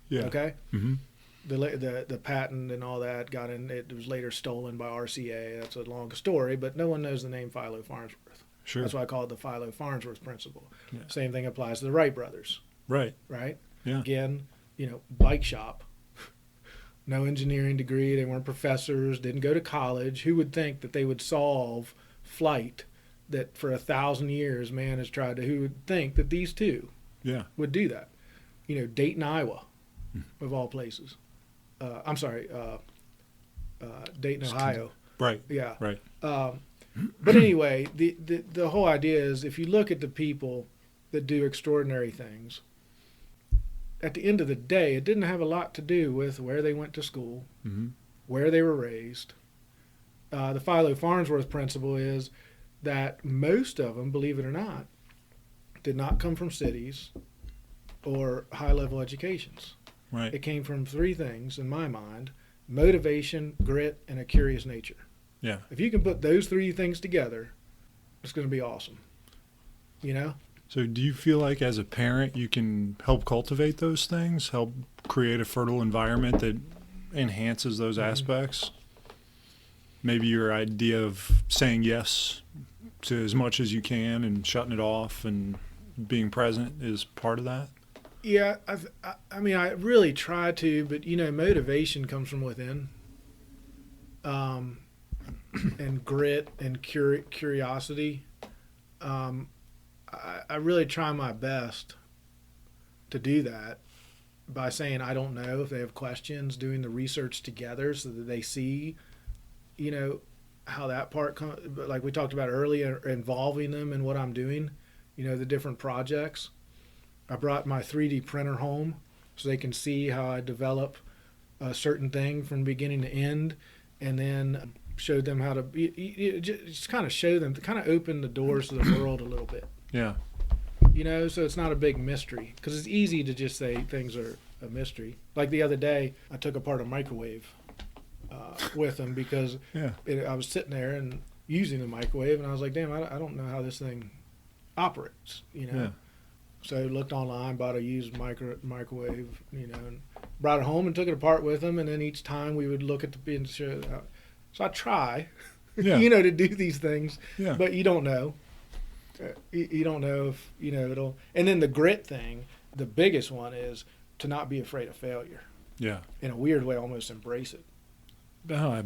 Yeah. Okay? Mm-hmm. The patent and all that got in. It was later stolen by RCA. That's a long story, but no one knows the name Philo Farnsworth. Sure. That's why I call it the Philo Farnsworth Principle. Yeah. Same thing applies to the Wright brothers. Right. Right? Yeah. Again, bike shop. No engineering degree. They weren't professors. Didn't go to college. Who would think that they would solve flight that for 1,000 years man has tried to? Who would think that these two would do that? Dayton, Iowa, of all places. Dayton, Ohio. Right. Yeah. Right. But anyway, the whole idea is if you look at the people that do extraordinary things, at the end of the day, it didn't have a lot to do with where they went to school, Mm-hmm. where they were raised. The Philo Farnsworth principle is that most of them, believe it or not, did not come from cities or high-level educations. Right. It came from three things, in my mind: motivation, grit, and a curious nature. Yeah. If you can put those three things together, it's going to be awesome. You know? So do you feel like as a parent you can help cultivate those things, help create a fertile environment that enhances those aspects? Maybe your idea of saying yes to as much as you can and shutting it off and being present is part of that? Yeah, I mean, I really try to, but, you know, motivation comes from within. And grit and curiosity. I really try my best to do that by saying I don't know if they have questions, doing the research together so that they see, you know, how that part comes, like we talked about earlier, involving them in what I'm doing, you know, the different projects. I brought my 3D printer home so they can see how I develop a certain thing from beginning to end, and then showed them how to just kind of show them, to kind of open the doors to the world a little bit. Yeah. You know, so it's not a big mystery, because it's easy to just say things are a mystery. Like the other day, I took apart a microwave with them because I was sitting there and using the microwave, and I was like, damn, I don't know how this thing operates, you know. Yeah. So I looked online, bought a used microwave, you know, and brought it home and took it apart with them, and then each time we would look at the bin and show. So I try, you know, to do these things, but you don't know. You don't know if, you know, it'll. And then the grit thing, the biggest one is to not be afraid of failure. Yeah. In a weird way, almost embrace it. Oh,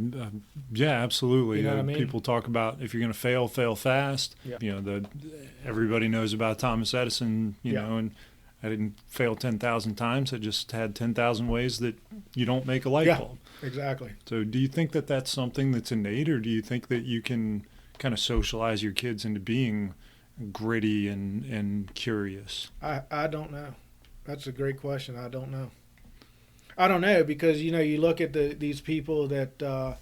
yeah, absolutely. You know what I mean? People talk about if you're going to fail, fail fast. Yeah. You know, everybody knows about Thomas Edison, you know, and I didn't fail 10,000 times. I just had 10,000 ways that you don't make a light bulb. Exactly. So do you think that that's something that's innate, or do you think that you can kind of socialize your kids into being gritty and curious? I don't know. That's a great question. I don't know. I don't know, because, you know, you look at these people that, I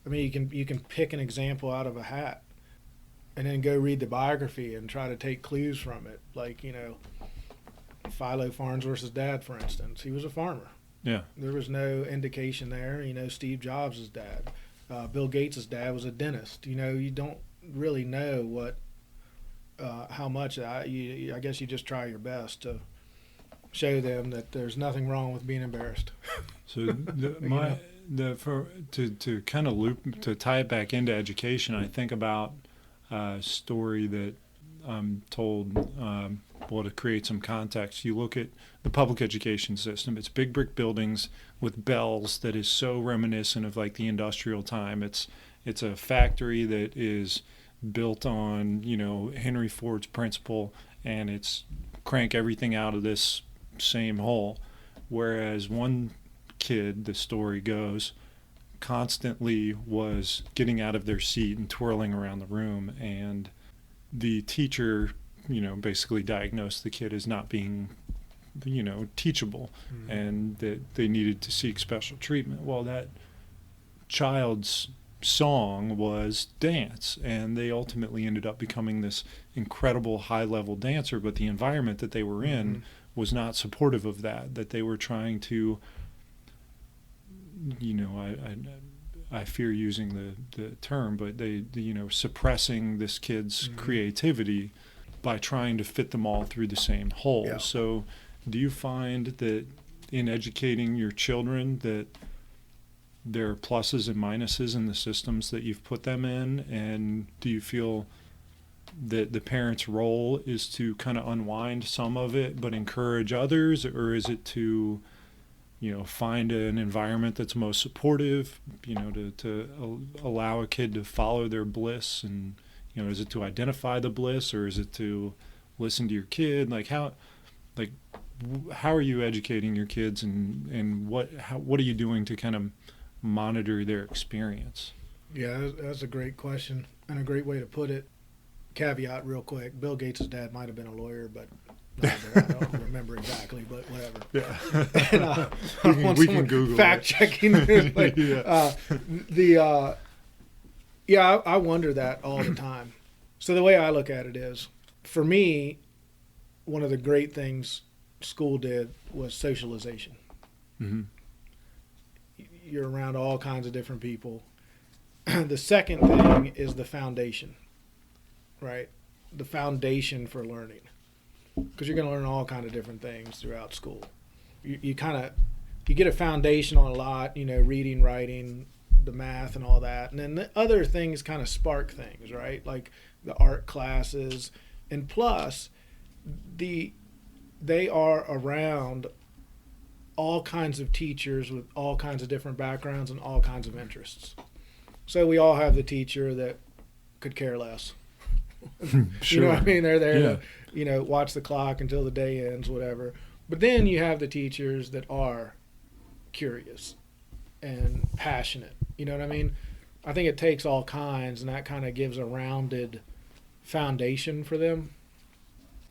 mean, you can pick an example out of a hat and then go read the biography and try to take clues from it. Like, you know, Philo Farnsworth's dad, for instance, he was a farmer. Yeah. There was no indication there. You know, Steve Jobs' dad, Bill Gates' dad was a dentist. You know, you don't really know what, how much. I guess you just try your best to show them that there's nothing wrong with being embarrassed. So to kind of to tie it back into education, I think about a story that told, to create some context. You look at the public education system. It's big brick buildings with bells that is so reminiscent of like the industrial time. It's a factory that is built on, you know, Henry Ford's principle, and it's crank everything out of this same hole. Whereas one kid, the story goes, constantly was getting out of their seat and twirling around the room, and the teacher, you know, basically diagnosed the kid as not being, you know, teachable, and that they needed to seek special treatment. Well, that child's song was dance, and they ultimately ended up becoming this incredible high-level dancer, but the environment that they were in was not supportive of that they were trying to, you know, I fear using the term, but they, you know, suppressing this kid's creativity by trying to fit them all through the same hole. Yeah. So do you find that in educating your children that there are pluses and minuses in the systems that you've put them in, and do you feel that the parent's role is to kind of unwind some of it but encourage others, or is it to, you know, find an environment that's most supportive, you know, to allow a kid to follow their bliss? And, you know, is it to identify the bliss, or is it to listen to your kid? Like how are you educating your kids, and what are you doing to kind of monitor their experience? Yeah, that's a great question and a great way to put it. Caveat real quick, Bill Gates' dad might have been a lawyer, but I don't remember exactly, but whatever. Yeah. And, we can Google fact checking. Like, I wonder that all the time. So the way I look at it is, for me, one of the great things school did was socialization. Mm-hmm. You're around all kinds of different people, The second thing is the foundation, right? The foundation for learning, because you're going to learn all kind of different things throughout school. You get a foundation on a lot, reading, writing, the math and all that. And then the other things kind of spark things, right? Like the art classes. And plus, they are around all kinds of teachers with all kinds of different backgrounds and all kinds of interests. So we all have the teacher that could care less. Sure. You know what I mean? They're there to, watch the clock until the day ends, whatever. But then you have the teachers that are curious and passionate. You know what I mean? I think it takes all kinds, and that kind of gives a rounded foundation for them.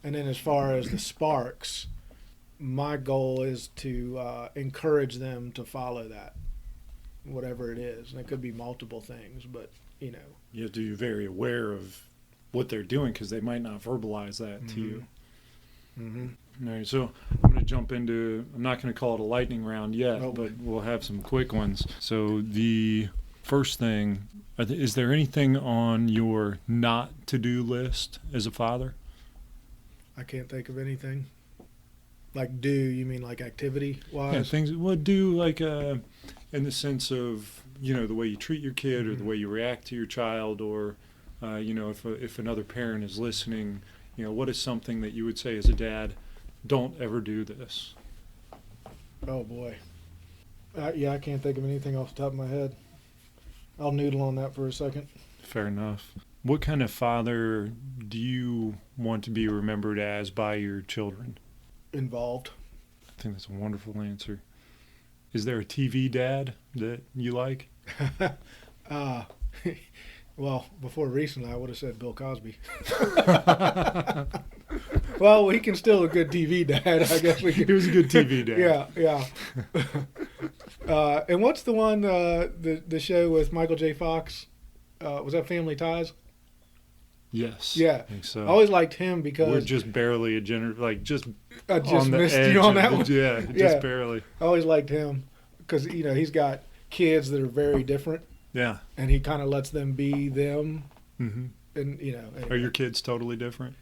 And then as far as the sparks, my goal is to encourage them to follow that, whatever it is. And it could be multiple things, but, You have to be very aware of what they're doing because they might not verbalize that to you. Mm-hmm. All right, so I'm going to jump into, I'm not going to call it a lightning round yet, but we'll have some quick ones. So the first thing, is there anything on your not to-do list as a father? I can't think of anything. Like you mean like activity-wise? Yeah, things, do like in the sense of, the way you treat your kid or the way you react to your child or, if another parent is listening, what is something that you would say as a dad, don't ever do this? Oh, boy. I can't think of anything off the top of my head. I'll noodle on that for a second. Fair enough. What kind of father do you want to be remembered as by your children? Involved. I think that's a wonderful answer. Is there a TV dad that you like? Well, before recently, I would have said Bill Cosby. Well, he can still a good TV dad, I guess. He was a good TV dad. Yeah. And what's the one, the show with Michael J. Fox? Was that Family Ties? Yes. Yeah. I think so. I always liked him because... We're just barely a just I just on the missed edge you on that one. Yeah, just barely. I always liked him because, he's got kids that are very different. Yeah. And he kind of lets them be them. Mm-hmm. And, anyway. Are your kids totally different?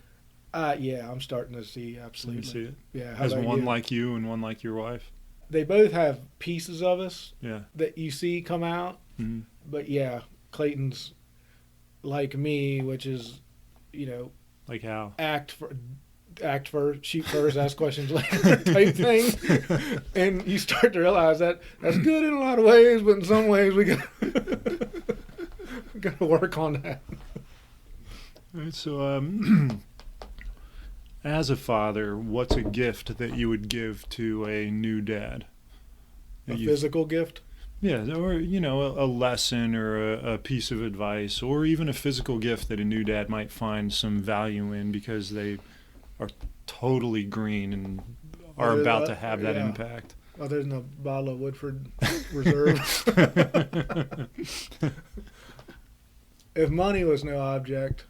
Yeah, I'm starting to see, absolutely. You see it? Yeah. Has one like you and one like your wife? They both have pieces of us Yeah. that you see come out. Mm-hmm. But, yeah, Clayton's like me, which is, Like how? act first, shoot first, ask questions later type thing. And you start to realize that that's good in a lot of ways, but in some ways we got to work on that. All right, so as a father, what's a gift that you would give to a new dad? A physical gift? Yeah, or, a lesson or a piece of advice or even a physical gift that a new dad might find some value in because they are totally green and are about to have that impact. Other than a bottle of Woodford Reserve. If money was no object,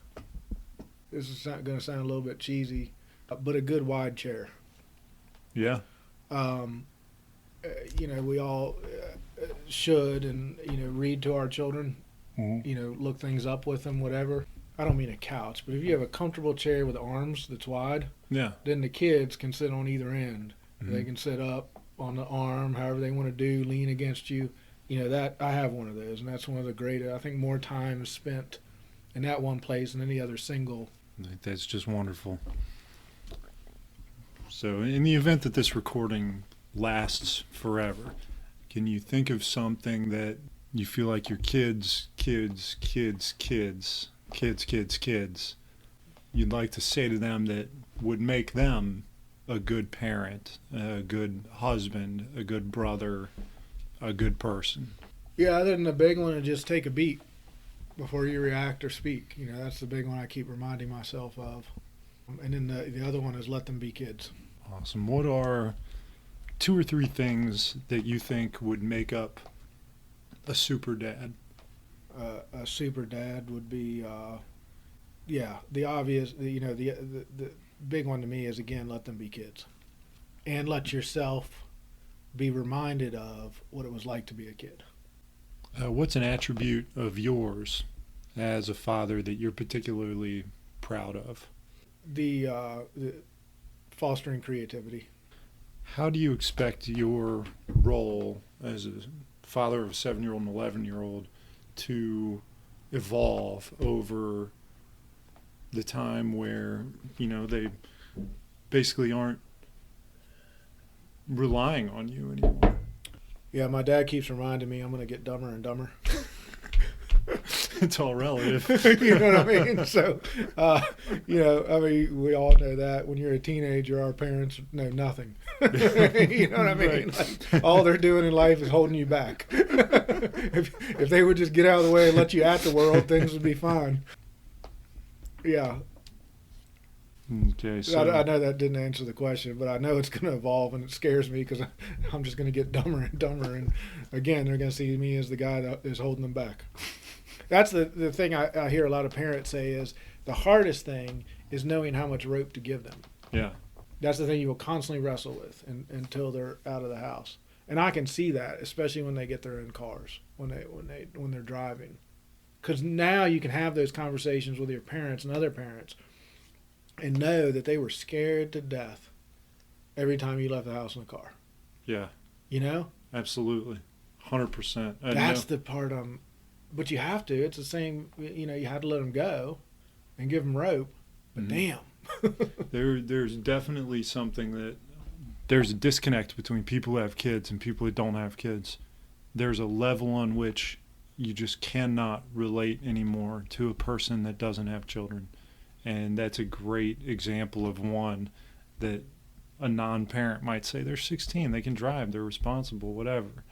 this is going to sound a little bit cheesy, but a good wide chair. Yeah. We all should and, read to our children, Mm-hmm. Look things up with them, whatever. I don't mean a couch, but if you have a comfortable chair with arms that's wide, Yeah. then the kids can sit on either end. Mm-hmm. They can sit up on the arm, however they want to do, lean against you. That I have one of those, and that's one of the great, I think, more time spent in that one place than any other single. That's just wonderful. So in the event that this recording lasts forever, can you think of something that you feel like your kids, you'd like to say to them that would make them a good parent, a good husband, a good brother, a good person? Yeah, other than the big one, just take a beat before you react or speak. That's the big one I keep reminding myself of. And then the other one is let them be kids. Awesome. What are 2 or 3 things that you think would make up a super dad? A super dad would be, the obvious, the big one to me is, again, let them be kids. And let yourself be reminded of what it was like to be a kid. What's an attribute of yours as a father that you're particularly proud of? The fostering creativity. How do you expect your role as a father of a 7-year-old and 11-year-old to evolve over the time where, they basically aren't relying on you anymore? Yeah, my dad keeps reminding me I'm going to get dumber and dumber. It's all relative. You know what I mean? So, we all know that when you're a teenager, our parents know nothing. You know what I mean? Right. Like, all they're doing in life is holding you back. If they would just get out of the way and let you at the world, things would be fine. Yeah. Okay, so I know that didn't answer the question, but I know it's going to evolve, and it scares me because I'm just going to get dumber and dumber. And again, they're going to see me as the guy that is holding them back. That's the thing I hear a lot of parents say is the hardest thing is knowing how much rope to give them. yeah, That's the thing you will constantly wrestle with until they're out of the house. And I can see that, especially when they get their own cars, when they're driving. Because now you can have those conversations with your parents and other parents and know that they were scared to death every time you left the house in the car. yeah, You know? absolutely, 100%. That's the part but you have to. It's the same, you had to let them go and give them rope. But damn. There's definitely there's a disconnect between people who have kids and people who don't have kids. There's a level on which you just cannot relate anymore to a person that doesn't have children. And that's a great example of one that a non-parent might say, they're 16, they can drive, they're responsible, whatever.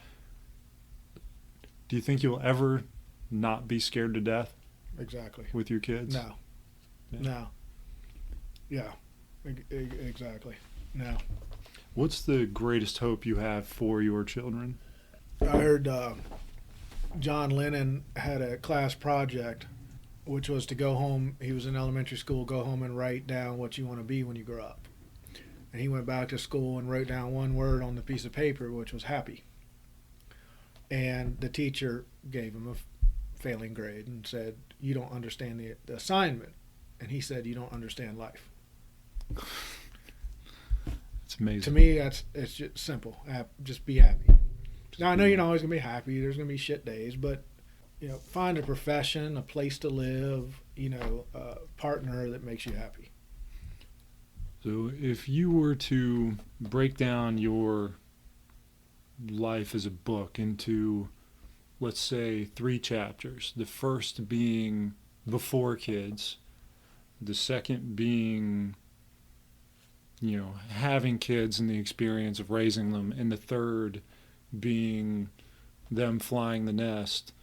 Do you think you'll ever not be scared to death Exactly. with your kids? No. Yeah. No. Yeah. Exactly. No. What's the greatest hope you have for your children? I heard John Lennon had a class project, which was to go home. He was in elementary school, go home and write down what you want to be when you grow up. And he went back to school and wrote down one word on the piece of paper, which was happy. And the teacher gave him a failing grade and said, you don't understand the assignment. And he said, you don't understand life. It's amazing. To me, it's just simple. Just be happy. Now, I know you're not always going to be happy. There's going to be shit days, but find a profession, a place to live, a partner that makes you happy. So if you were to break down your life as a book into, let's say, 3 chapters, the first being before kids, the second being, having kids and the experience of raising them, and the third being them flying the nest,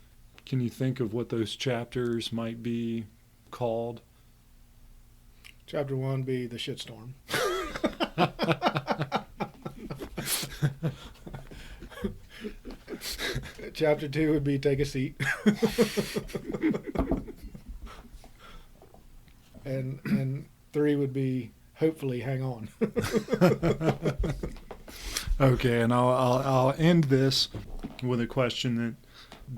can you think of what those chapters might be called? Chapter 1 be the shitstorm. Chapter 2 would be take a seat. and 3 would be hopefully hang on. Okay, and I'll end this with a question that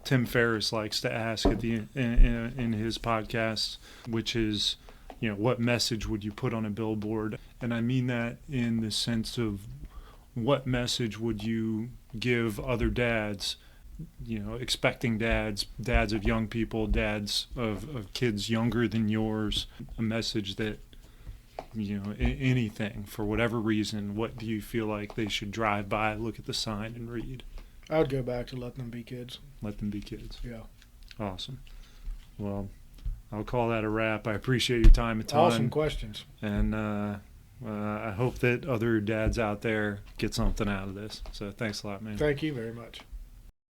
Tim Ferriss likes to ask at in his podcast, which is, what message would you put on a billboard? And I mean that in the sense of what message would you give other dads, expecting dads of young people, dads of kids younger than yours, a message that, anything, for whatever reason, what do you feel like they should drive by, look at the sign, and read? I would go back to let them be kids. Let them be kids. Yeah. Awesome. Well, I'll call that a wrap. I appreciate your time and Awesome questions. And I hope that other dads out there get something out of this. So thanks a lot, man. Thank you very much.